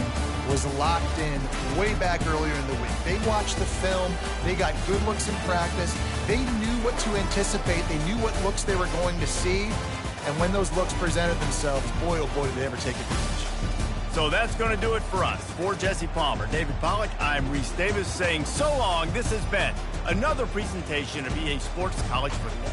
was locked in way back earlier in the week. They watched the film. They got good looks in practice. They knew what to anticipate. They knew what looks they were going to see. And when those looks presented themselves, boy, oh boy, did they ever take advantage. So that's going to do it for us. For Jesse Palmer, David Pollack, I'm Reese Davis saying so long. This has been another presentation of EA Sports College Football.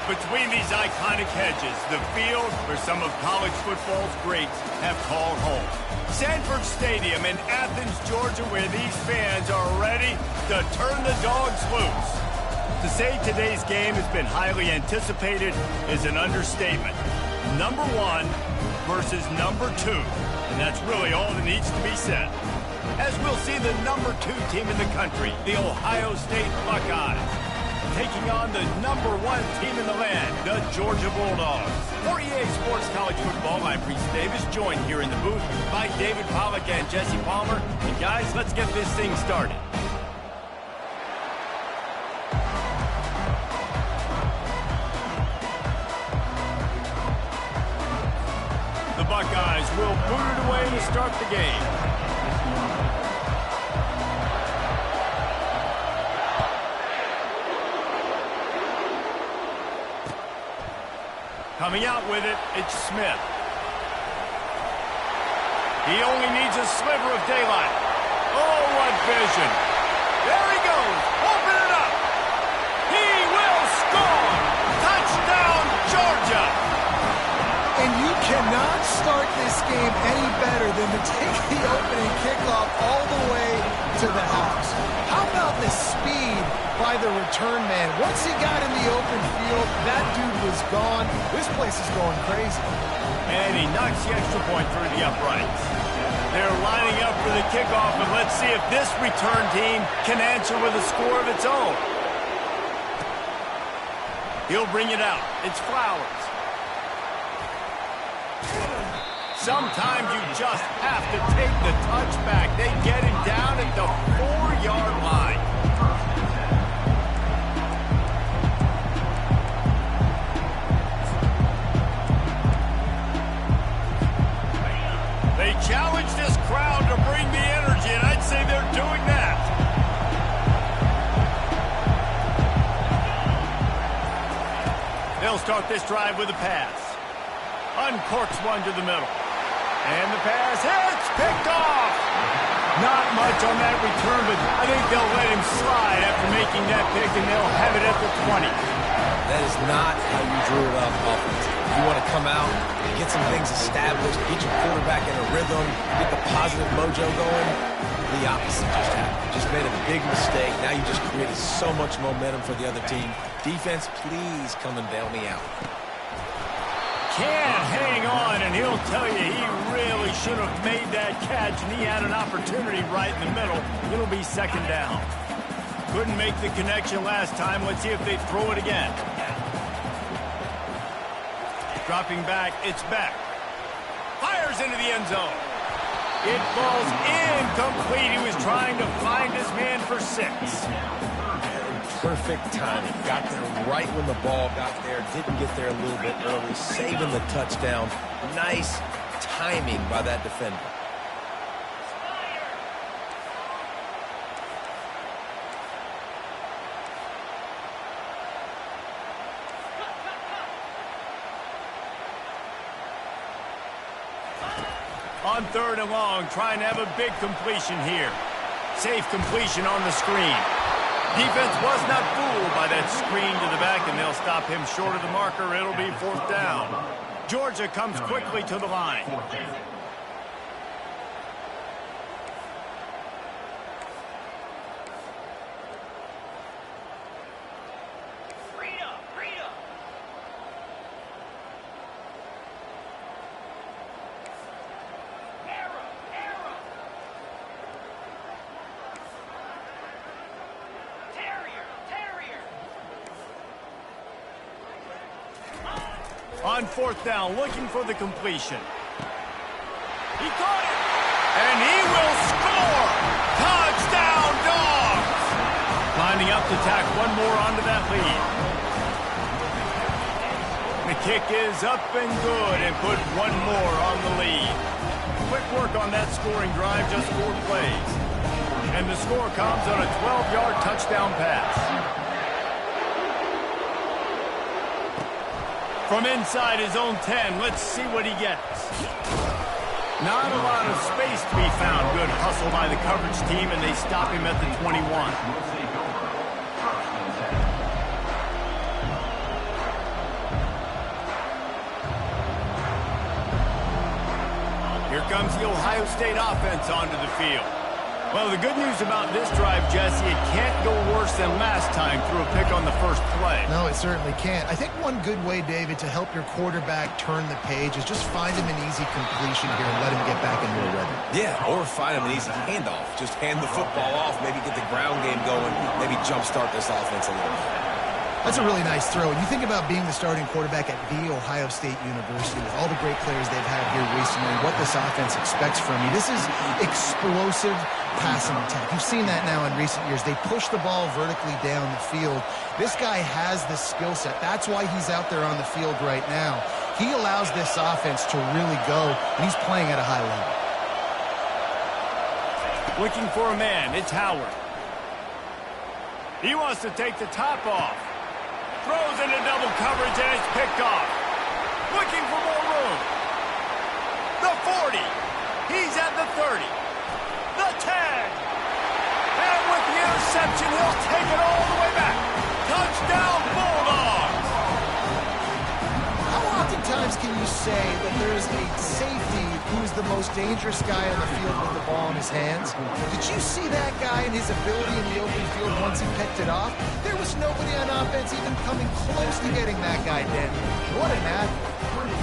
Between these iconic hedges, the field where some of college football's greats have called home. Sanford Stadium in Athens, Georgia, where these fans are ready to turn the dogs loose. To say today's game has been highly anticipated is an understatement. Number one versus number two, and that's really all that needs to be said. As we'll see the number two team in the country, the Ohio State Buckeyes, taking on the number one team in the land, the Georgia Bulldogs. For EA Sports College Football, I'm Reese Davis, joined here in the booth by David Pollack and Jesse Palmer. And guys, let's get this thing started. The Buckeyes will boot it away to start the game. Coming out with it, it's Smith. He only needs a sliver of daylight. Oh, what vision. There he goes. Open it up. He will score. than to take the opening kickoff all the way to the house. How about the speed by the return man? Once he got in the open field, that dude was gone. This place is going crazy. And he knocks the extra point through the uprights. They're lining up for the kickoff, and let's see if this return team can answer with a score of its own. He'll bring it out. It's Flowers. Sometimes you just have to take the touchback. They get him down at the 4-yard line. They challenge this crowd to bring the energy, and I'd say they're doing that. They'll start this drive with a pass. Uncorks one to the middle. And the pass hits, picked off. Not much on that return, but I think they'll let him slide after making that pick, and they'll have it at the 20. That is not how you drew it up offensively. You want to come out, get some things established, get your quarterback in a rhythm, get the positive mojo going. The opposite just happened. You just made a big mistake. Now you just created so much momentum for the other team. Defense, please come and bail me out. Can't hang on, and he'll tell you he really should have made that catch, and he had an opportunity right in the middle. It'll be second down. Couldn't make the connection last time. Let's see if they throw it again. Dropping back, it's Beck. Fires into the end zone. It falls incomplete. He was trying to find his man for 6. Perfect timing. Got there right when the ball got there. Didn't get there a little bit early. Saving the touchdown. Nice timing by that defender. On 3rd and long, trying to have a big completion here. Safe completion on the screen. Defense was not fooled by that screen to the back, and they'll stop him short of the marker. It'll be 4th down. Georgia comes quickly to the line. On 4th down, looking for the completion. He caught it, and he will score! Touchdown, Dogs! Lining up to tack one more onto that lead. The kick is up and good, and put one more on the lead. Quick work on that scoring drive, just 4 plays. And the score comes on a 12-yard touchdown pass. From inside his own 10, let's see what he gets. Not a lot of space to be found. Good hustle by the coverage team, and they stop him at the 21. Here comes the Ohio State offense onto the field. Well, the good news about this drive, Jesse, it can't go worse than last time through a pick on the first play. No, it certainly can't. I think one good way, David, to help your quarterback turn the page is just find him an easy completion here and let him get back into a rhythm. Yeah, or find him an easy handoff. Just hand the football off, maybe get the ground game going, maybe jumpstart this offense a little bit. That's a really nice throw. You think about being the starting quarterback at The Ohio State University with all the great players they've had here recently, what this offense expects from you. This is explosive passing attack. You've seen that now in recent years. They push the ball vertically down the field. This guy has the skill set. That's why he's out there on the field right now. He allows this offense to really go, and he's playing at a high level. Looking for a man, it's Howard. He wants to take the top off. Throws into double coverage, and it's picked off. Looking for more room. The 40. He's at the 30. The 10. And with the interception, he'll take it all the way back. Touchdown, Bulldogs. How oftentimes can you say that there's a safety who's the most dangerous guy on the field with the ball in his hands? Did you see that guy and his ability in the open field once he picked it off? There was nobody on offense even coming close to getting that guy down. What an athlete.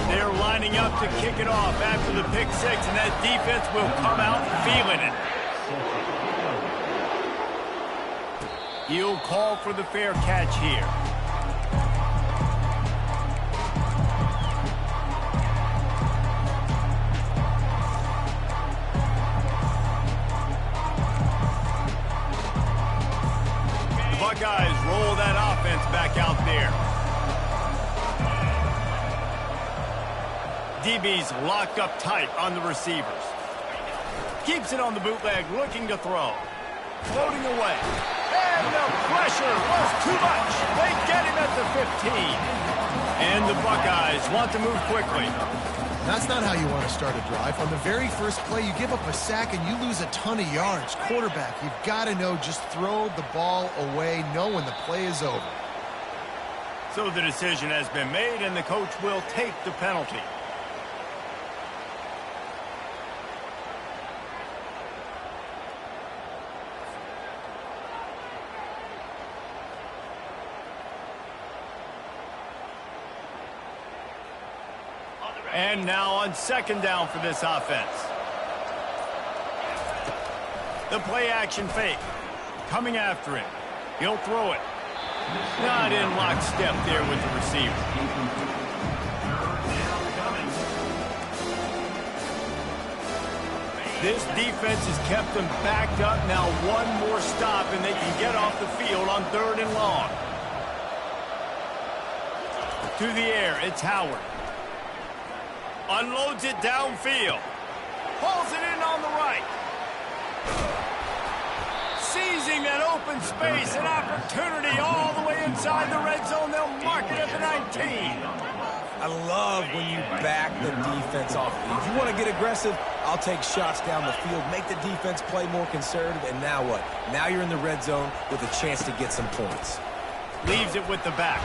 They're lining up to kick it off after the pick six, and that defense will come out feeling it. He'll call for the fair catch here. The Buckeyes roll that offense back out there. DB's locked up tight on the receivers. Keeps it on the bootleg, looking to throw. Floating away. And the pressure was too much. They get him at the 15. And the Buckeyes want to move quickly. That's not how you want to start a drive. On the very first play, you give up a sack and you lose a ton of yards. Quarterback, you've got to know, just throw the ball away, know when the play is over. So the decision has been made, and the coach will take the penalty. And now on second down for this offense. The play action fake. Coming after him. He'll throw it. Not in lockstep there with the receiver. This defense has kept them backed up. Now one more stop and they can get off the field on 3rd and long. To the air, it's Howard. Unloads it downfield. Pulls it in on the right. Seizing that open space, an opportunity all the way inside the red zone. They'll mark it at the 19. I love when you back the defense off. If you want to get aggressive, I'll take shots down the field, make the defense play more conservative, and now what? Now you're in the red zone with a chance to get some points. Leaves it with the back.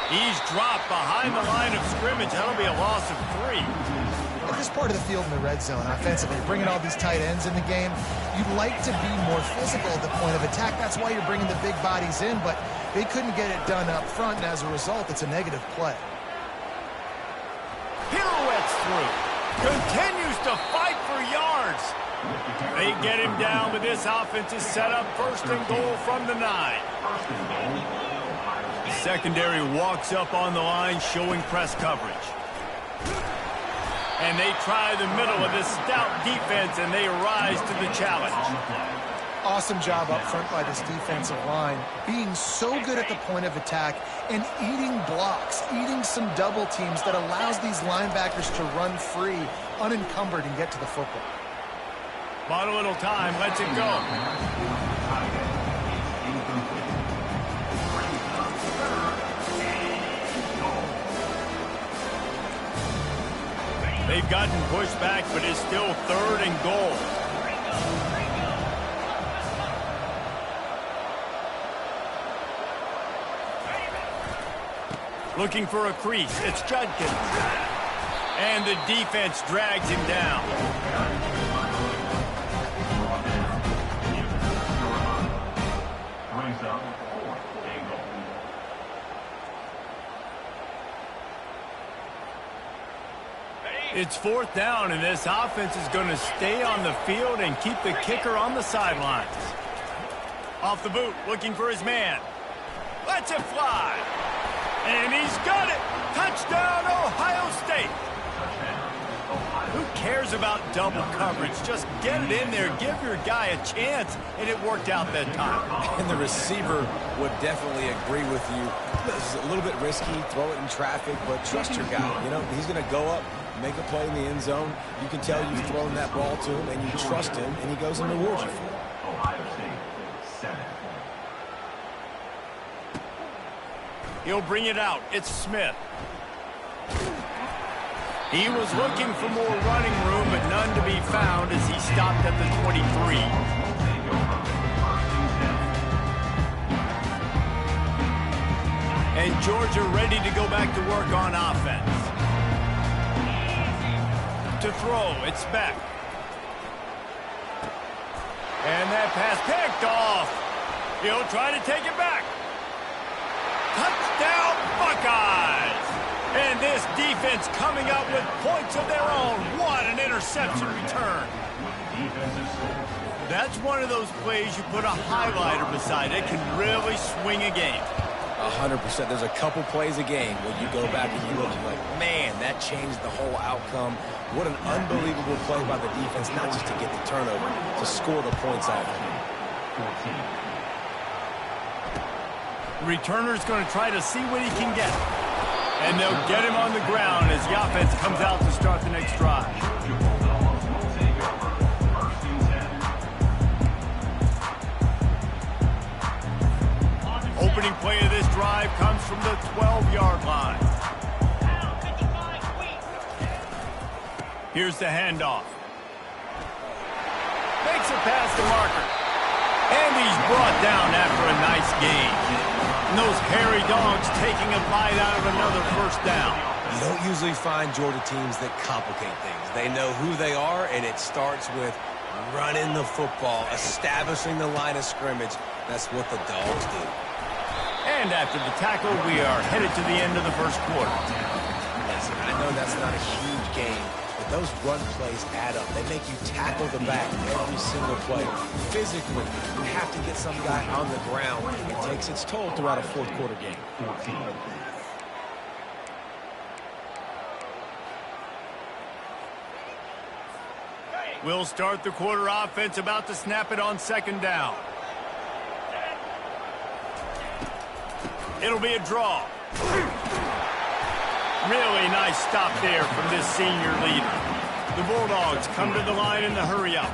He's dropped behind the line of scrimmage. That'll be a loss of 3. At this part of the field in the red zone, offensively, bringing all these tight ends in the game, you'd like to be more physical at the point of attack. That's why you're bringing the big bodies in, but they couldn't get it done up front, and as a result, it's a negative play. Pirouettes through. Continues to fight for yards. They get him down, but this offense is set up 1st and goal from the 9. Secondary walks up on the line, showing press coverage. And they try the middle of this stout defense, and they rise to the challenge. Awesome job up front by this defensive line, being so good at the point of attack and eating blocks, eating some double teams that allows these linebackers to run free, unencumbered, and get to the football. Bought a little time, lets it go. They've gotten pushed back, but it's still 3rd and goal. Looking for a crease. It's Judkins. And the defense drags him down. Brings up 4th and goal. It's 4th down, and this offense is going to stay on the field and keep the kicker on the sidelines. Off the boot, looking for his man. Lets it fly. And he's got it. Touchdown, Ohio State. Who cares about double coverage? Just get it in there. Give your guy a chance, and it worked out that time. And the receiver would definitely agree with you. This is a little bit risky, throw it in traffic, but trust your guy. You know, he's going to go up, make a play in the end zone. You can tell you've thrown that ball to him, and you trust him, and he goes and rewards you for it. Ohio State, 7. He'll bring it out. It's Smith. He was looking for more running room, but none to be found as he stopped at the 23. And Georgia ready to go back to work on offense. To throw, it's back. And that pass picked off. He'll try to take it back. Touchdown, Buckeyes! And this defense coming up with points of their own. What an interception return. That's one of those plays you put a highlighter beside it, can really swing a game. 100%. There's a couple plays a game where you go back and you look and you're like, man, that changed the whole outcome. What an unbelievable play by the defense, not just to get the turnover, to score the points out of it. The returner's going to try to see what he can get. And they'll get him on the ground as the offense comes out to start the next drive. Opening play of this drive comes from the 12-yard line. Here's the handoff. Makes it past the marker. And he's brought down after a nice gain. And those hairy dogs taking a bite out of another first down. You don't usually find Georgia teams that complicate things. They know who they are, and it starts with running the football, establishing the line of scrimmage. That's what the Dogs do. And after the tackle, we are headed to the end of the first quarter. Listen, I know that's not a huge game, but those run plays add up. They make you tackle the back every single play. Physically, you have to get some guy on the ground. It takes its toll throughout a fourth quarter game. We'll start the quarter offense, about to snap it on second down. It'll be a draw. Really nice stop there from this senior leader. The Bulldogs come to the line in the hurry-up.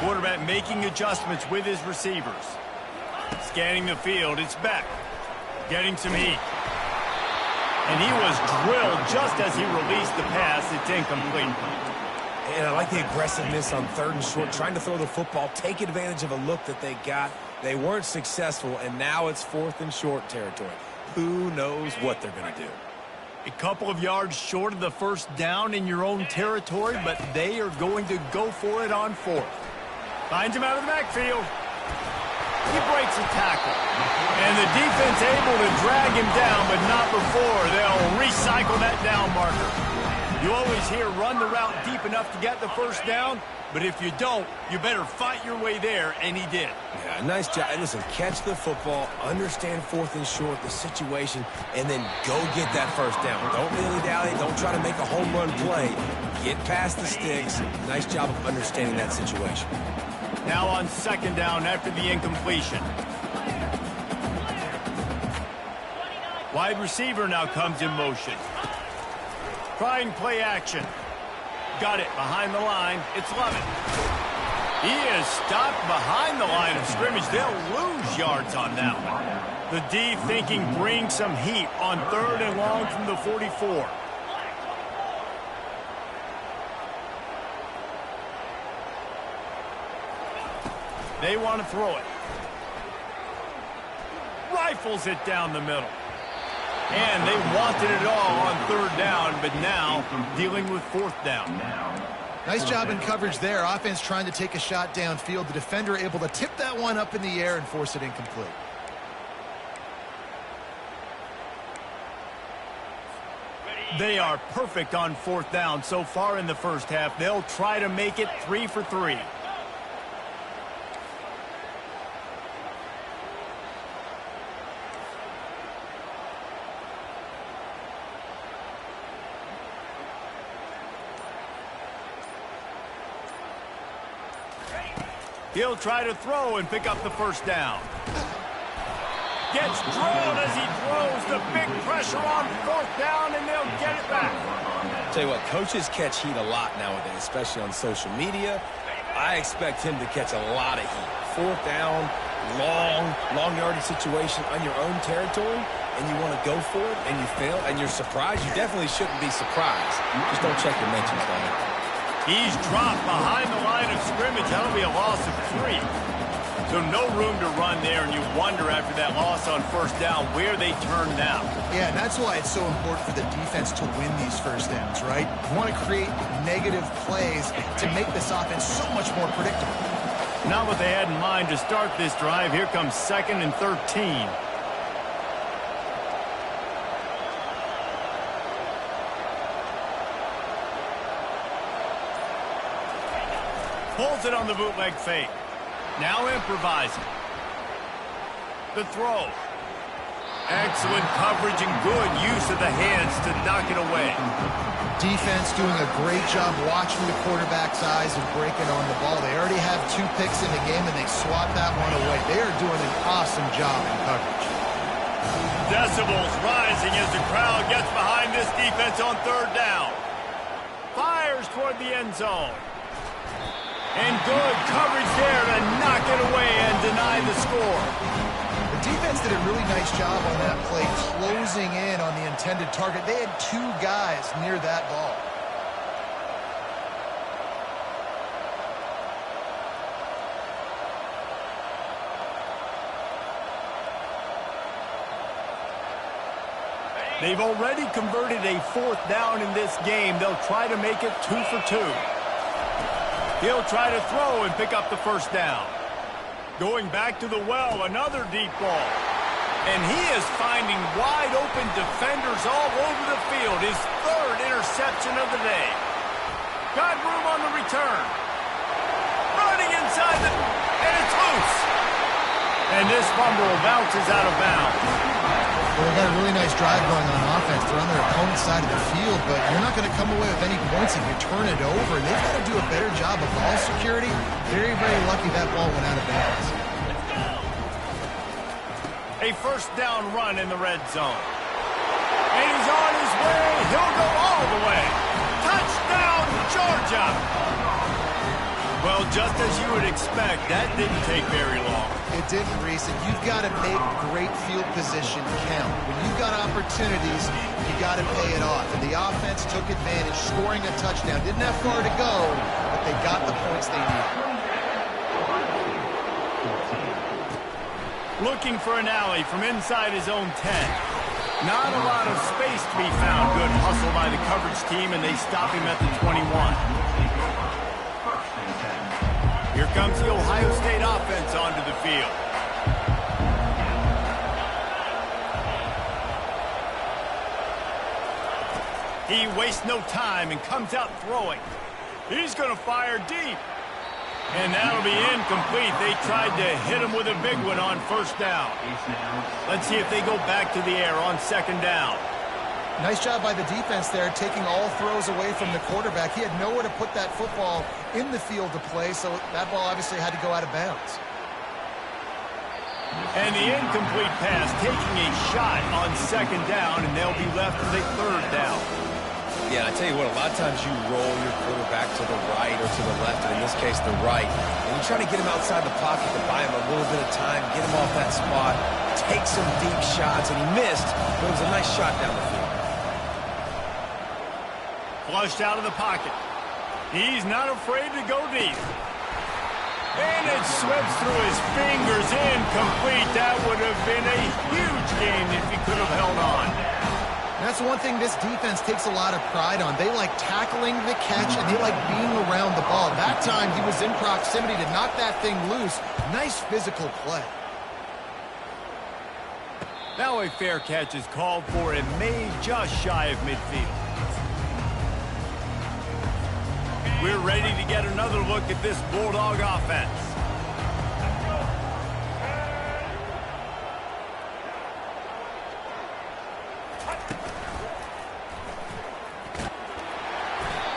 Quarterback making adjustments with his receivers. Scanning the field, it's Beck. Getting some heat. And he was drilled just as he released the pass. It's incomplete. And I like the aggressiveness on third and short, trying to throw the football, take advantage of a look that they got. They weren't successful, and now it's fourth and short territory. Who knows what they're going to do? A couple of yards short of the first down in your own territory, but they are going to go for it on fourth. Finds him out of the backfield. He breaks a tackle. And the defense able to drag him down, but not before they'll recycle that down marker. You always hear run the route deep enough to get the first down, but if you don't, you better fight your way there, and he did. Yeah, nice job. And listen, catch the football, understand fourth and short, the situation, and then go get that first down. Don't dilly-dally. Don't try to make a home run play. Get past the sticks. Nice job of understanding that situation. Now on second down after the incompletion. Wide receiver now comes in motion. Trying play action. Got it behind the line. It's Lovett. He is stopped behind the line of scrimmage. They'll lose yards on that one. The D thinking bring some heat on third and long from the 44. They want to throw it. Rifles it down the middle. And they wanted it all on third down, but now dealing with fourth down. Nice job in coverage there. Offense trying to take a shot downfield. The defender able to tip that one up in the air and force it incomplete. They are perfect on fourth down so far in the first half. They'll try to make it 3 for 3. He'll try to throw and pick up the first down. Gets drilled as he throws. The big pressure on fourth down, and they'll get it back. Tell you what, coaches catch heat a lot nowadays, especially on social media. I expect him to catch a lot of heat. Fourth down, long yardage situation on your own territory, and you want to go for it, and you fail, and you're surprised. You definitely shouldn't be surprised. Just don't check your mentions, dog. He's dropped behind the line of scrimmage. That'll be a loss of 3. So no room to run there, and you wonder after that loss on first down where they turn now. Yeah, and that's why it's so important for the defense to win these first downs, right? You want to create negative plays to make this offense so much more predictable. Not what they had in mind to start this drive. Here comes 2nd and 13. Pulls it on the bootleg fake. Now improvising. The throw. Excellent coverage and good use of the hands to knock it away. Defense doing a great job watching the quarterback's eyes and breaking on the ball. They already have 2 picks in the game, and they swat that one away. They are doing an awesome job in coverage. Decibels rising as the crowd gets behind this defense on 3rd down. Fires toward the end zone. And good coverage there to knock it away and deny the score. The defense did a really nice job on that play, closing in on the intended target. They had 2 guys near that ball. They've already converted a 4th down in this game. They'll try to make it 2 for 2. He'll try to throw and pick up the first down. Going back to the well, another deep ball. And he is finding wide open defenders all over the field. His 3rd interception of the day. Got room on the return. Running inside and it's loose. And this fumble bounces out of bounds. Well, they got a really nice drive going on offense. They're on their opponent's side of the field, but you're not going to come away with any points if you turn it over. They've got to do a better job of ball security. Very, very lucky that ball went out of bounds. A first down run in the red zone. And he's on his way. He'll go all the way. Touchdown, Georgia! Well, just as you would expect, that didn't take very long. It didn't, Reese, and you've got to make great field position count. When you've got opportunities, you got to pay it off. And the offense took advantage, scoring a touchdown. Didn't have far to go, but they got the points they needed. Looking for an alley from inside his own 10. Not a lot of space to be found. Good hustle by the coverage team, and they stop him at the 21. Here comes the Ohio State offense onto the field. He wastes no time and comes out throwing. He's going to fire deep. And that'll be incomplete. They tried to hit him with a big one on first down. Let's see if they go back to the air on 2nd down. Nice job by the defense there, taking all throws away from the quarterback. He had nowhere to put that football in the field to play, so that ball obviously had to go out of bounds. And the incomplete pass taking a shot on 2nd down, and they'll be left with a 3rd down. Yeah, I tell you what, a lot of times you roll your quarterback to the right or to the left, and in this case, the right. And you try to get him outside the pocket to buy him a little bit of time, get him off that spot, take some deep shots, and he missed, but it was a nice shot down the field. Flushed out of the pocket. He's not afraid to go deep. And it slips through his fingers, incomplete. That would have been a huge gain if he could have held on. That's one thing this defense takes a lot of pride on. They like tackling the catch, and they like being around the ball. That time, he was in proximity to knock that thing loose. Nice physical play. Now a fair catch is called for and made just shy of midfield. We're ready to get another look at this Bulldog offense.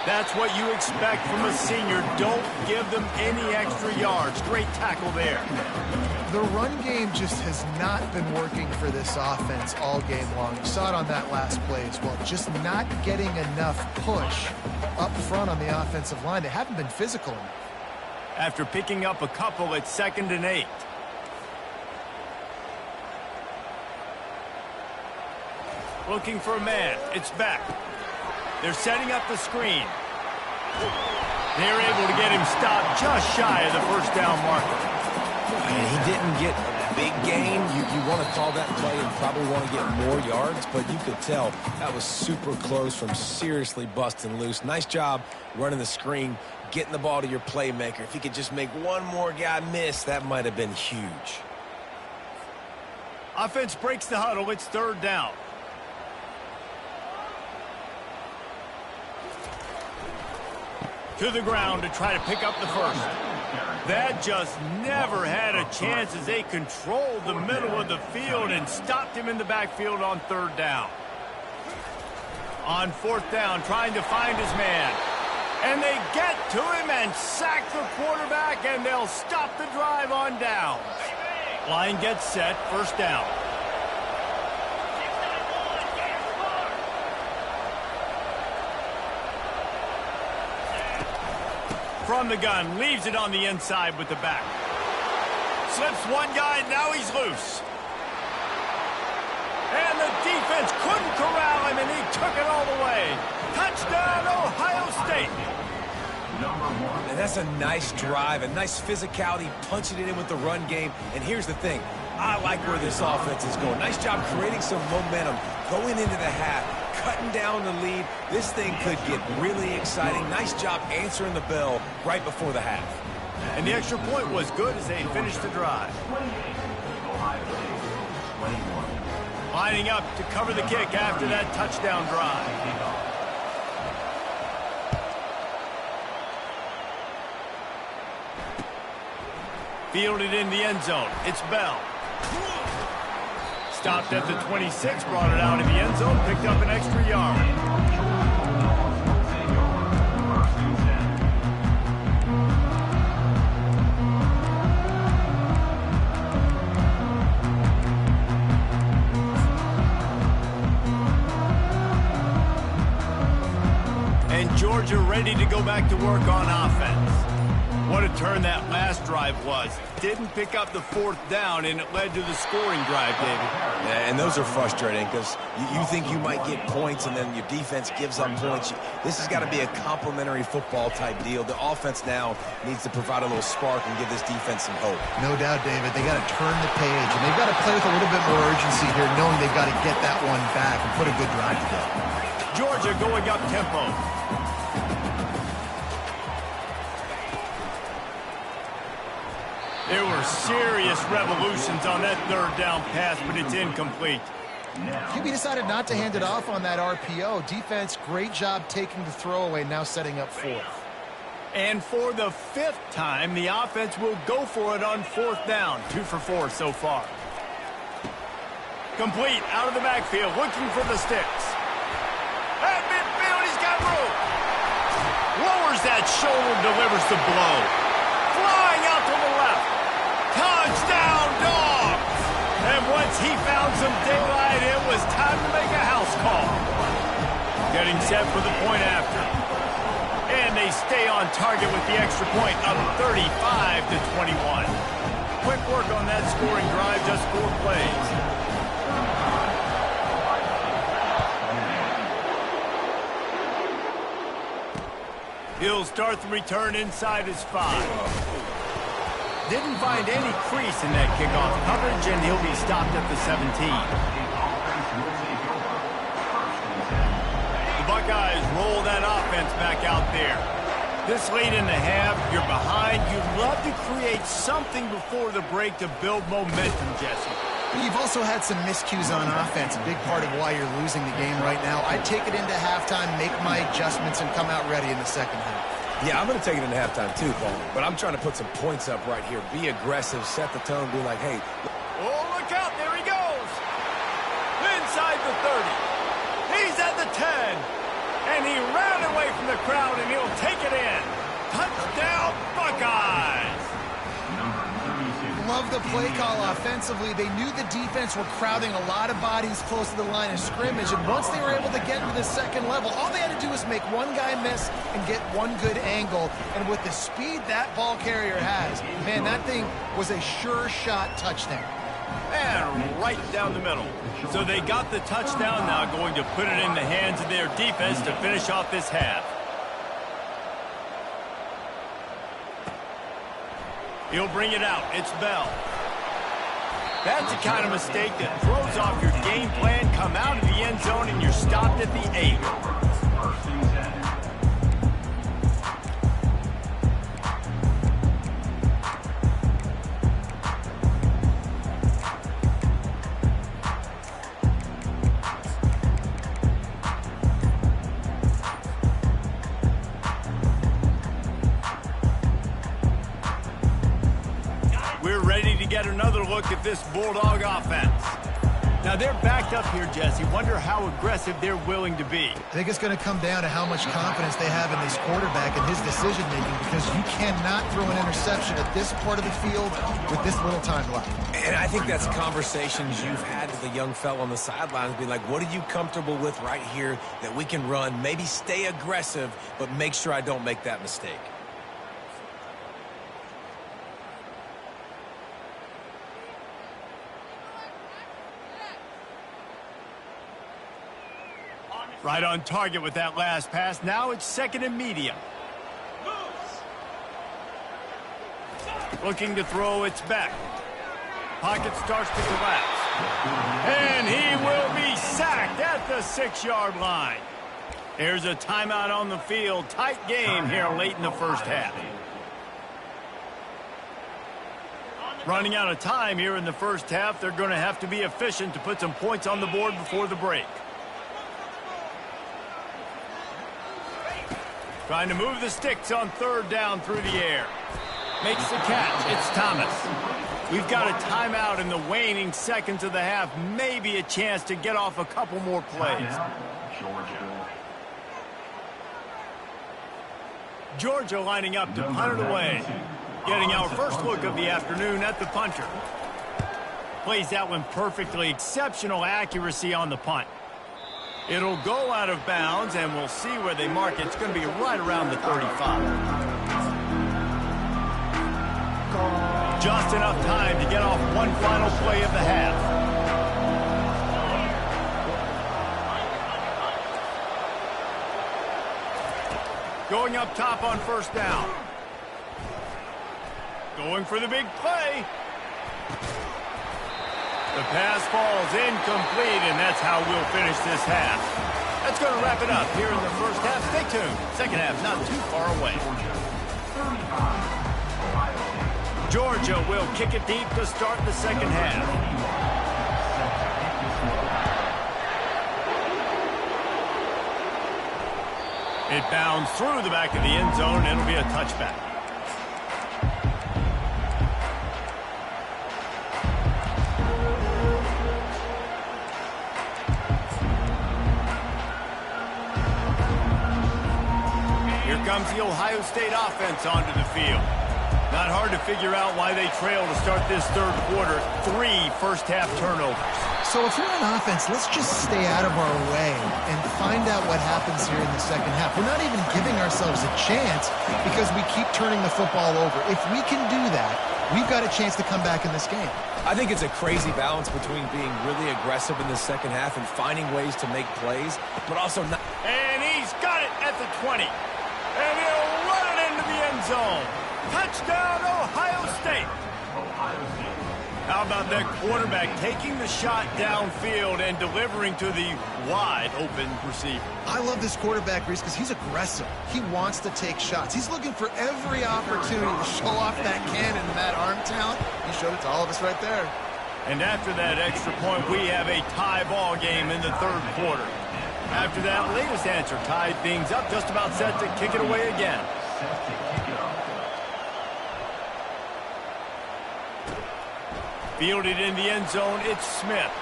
That's what you expect from a senior. Don't give them any extra yards. Great tackle there. The run game just has not been working for this offense all game long. You saw it on that last play as well. Just not getting enough push up front on the offensive line. They haven't been physical enough. After picking up a couple at 2nd and 8. Looking for a man. It's back. They're setting up the screen. They're able to get him stopped just shy of the first down marker. And he didn't get a big gain. You want to call that play and probably want to get more yards, but you could tell that was super close from seriously busting loose. Nice job running the screen, getting the ball to your playmaker. If he could just make one more guy miss, that might have been huge. Offense breaks the huddle. It's third down. To the ground to try to pick up the first. That just never had a chance as they controlled the middle of the field and stopped him in the backfield on third down. On fourth down, trying to find his man. And they get to him and sack the quarterback, and they'll stop the drive on down. Line gets set, first down. From the gun, leaves it on the inside with the back. Slips one guy, now he's loose. And the defense couldn't corral him, and he took it all the way. Touchdown, Ohio State. And that's a nice drive, a nice physicality, punching it in with the run game. And here's the thing, I like where this offense is going. Nice job creating some momentum, going into the half, cutting down the lead. This thing could get really exciting. Nice job answering the bell right before the half. And the extra point was good as they finished the drive. Lining up to cover the kick after that touchdown drive. Fielded in the end zone. It's Bell. Stopped at the 26, brought it out in the end zone, picked up an extra yard. And Georgia ready to go back to work on offense. What a turn that last drive was. Didn't pick up the fourth down, and it led to the scoring drive, David. Yeah, and those are frustrating because you think you might get points, and then your defense gives up points. This has got to be a complementary football type deal. The offense now needs to provide a little spark and give this defense some hope. No doubt, David. They got to turn the page, and they've got to play with a little bit more urgency here, knowing they've got to get that one back and put a good drive together. Georgia going up tempo. There were serious revolutions on that third down pass, but it's incomplete. QB decided not to hand it off on that RPO. Defense, great job taking the throwaway, now setting up fourth. And for the fifth time, the offense will go for it on fourth down. 2 for 4 so far. Complete out of the backfield, looking for the sticks. At midfield, he's got room. Lowers that shoulder, delivers the blow. Flying out to the left. Touchdown, Dogs! And once he found some daylight, it was time to make a house call. Getting set for the point after. And they stay on target with the extra point, up 35-21. Quick work on that scoring drive, just 4 plays. He'll start the return inside his 5. Didn't find any crease in that kickoff coverage, and he'll be stopped at the 17. The Buckeyes roll that offense back out there. This late in the half, you're behind. You'd love to create something before the break to build momentum, Jesse. You've also had some miscues on offense, a big part of why you're losing the game right now. I'd take it into halftime, make my adjustments, and come out ready in the second half. Yeah, I'm going to take it into halftime too, Paul. But I'm trying to put some points up right here. Be aggressive, set the tone, be like, hey. Oh, look out. There he goes. Inside the 30. He's at the 10. And he ran away from the crowd, and he'll take it in. Touchdown, Buckeyes. Love the play call offensively. They knew the defense were crowding a lot of bodies close to the line of scrimmage, and once they were able to get into the second level, all they had to do was make one guy miss and get one good angle. And with the speed that ball carrier has, man, that thing was a sure shot touchdown. And right down the middle. So they got the touchdown, now going to put it in the hands of their defense to finish off this half. He'll bring it out. It's Bell. That's the kind of mistake that throws off your game plan. Come out of the end zone and you're stopped at the 8. First and 10. We're ready to get another look at this Bulldog offense. Now, they're backed up here, Jesse. Wonder how aggressive they're willing to be. I think it's going to come down to how much confidence they have in this quarterback and his decision-making, because you cannot throw an interception at this part of the field with this little time left. And I think that's conversations you've had with a young fella on the sidelines, being like, what are you comfortable with right here that we can run? Maybe stay aggressive, but make sure I don't make that mistake. Right on target with that last pass. Now it's second and medium. Looking to throw, it's back. Pocket starts to collapse. And he will be sacked at the 6-yard line. There's a timeout on the field. Tight game here late in the first half. Running out of time here in the first half. They're going to have to be efficient to put some points on the board before the break. Trying to move the sticks on third down through the air. Makes the catch. It's Thomas. We've got a timeout in the waning seconds of the half. Maybe a chance to get off a couple more plays. Georgia lining up to punt it away. Getting our first look of the afternoon at the punter. Plays that one perfectly. Exceptional accuracy on the punt. It'll go out of bounds, and we'll see where they mark it. It's going to be right around the 35. Just enough time to get off one final play of the half. Going up top on first down. Going for the big play. The pass falls incomplete, and that's how we'll finish this half. That's going to wrap it up here in the first half. Stay tuned. Second half not too far away. Georgia will kick it deep to start the second half. It bounds through the back of the end zone, and it'll be a touchback. Comes the Ohio State offense onto the field. Not hard to figure out why they trail to start this third quarter. 3 first-half turnovers. So if you're on offense, let's just stay out of our way and find out what happens here in the second half. We're not even giving ourselves a chance because we keep turning the football over. If we can do that, we've got a chance to come back in this game. I think it's a crazy balance between being really aggressive in the second half and finding ways to make plays, but also not. And he's got it at the 20. And he'll run it into the end zone. Touchdown, Ohio State. How about that quarterback taking the shot downfield and delivering to the wide-open receiver? I love this quarterback, Reese, because he's aggressive. He wants to take shots. He's looking for every opportunity to show off that cannon and that arm talent. He showed it to all of us right there. And after that extra point, we have a tie ball game in the third quarter. After that latest answer tied things up, just about set to kick it away again. Fielded in the end zone, it's Smith.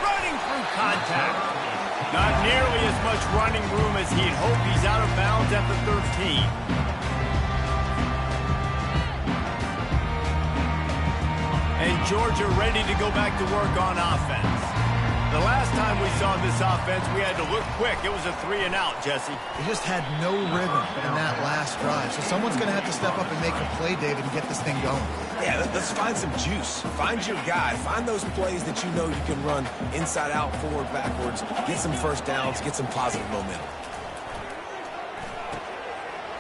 Running through contact. Not nearly as much running room as he'd hoped. He's out of bounds at the 13. And Georgia ready to go back to work on offense. The last time we saw this offense, we had to look quick. It was a 3-and-out, Jesse. They just had no rhythm in that last drive. So someone's going to have to step up and make a play, David, and get this thing going. Yeah, let's find some juice. Find your guy. Find those plays that you know you can run inside out, forward, backwards. Get some first downs. Get some positive momentum.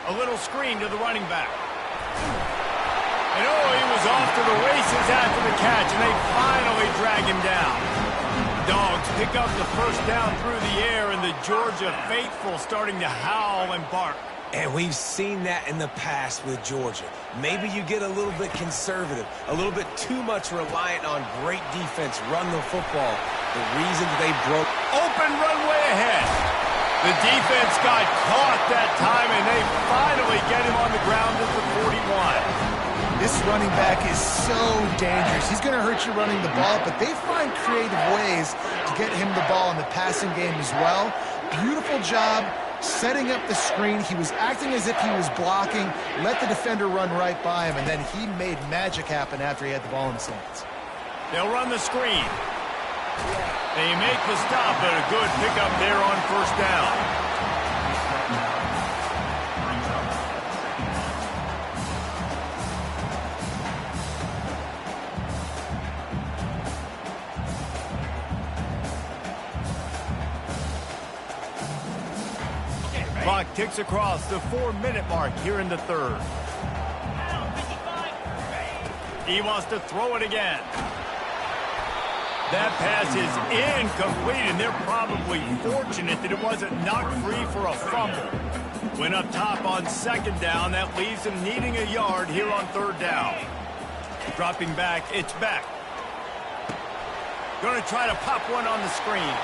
A little screen to the running back. And oh, he was off to the races after the catch, and they finally drag him down. Dogs pick up the first down through the air, and the Georgia faithful starting to howl and bark. And we've seen that in the past with Georgia. Maybe you get a little bit conservative, a little bit too much reliant on great defense, run the football. The reason they broke. Open runway ahead. The defense got caught that time, and they finally get him on the ground at the 41. This running back is so dangerous. He's going to hurt you running the ball, but they find creative ways to get him the ball in the passing game as well. Beautiful job setting up the screen. He was acting as if he was blocking, let the defender run right by him, and then he made magic happen after he had the ball in his hands. They'll run the screen. They make the stop, but a good pickup there on first down. Clock ticks across the 4-minute mark here in the third. He wants to throw it again. That pass is incomplete, and they're probably fortunate that it wasn't knocked free for a fumble. When up top on second down, that leaves them needing a yard here on third down. Dropping back, it's Beck. Going to try to pop one on the screen.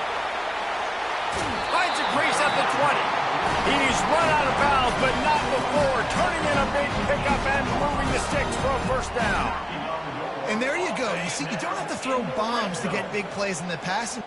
Finds a crease at the 20. He's run out of bounds, but not before turning in a big pickup and moving the sticks for a first down. And there you go. You see, you don't have to throw bombs to get big plays in the passing.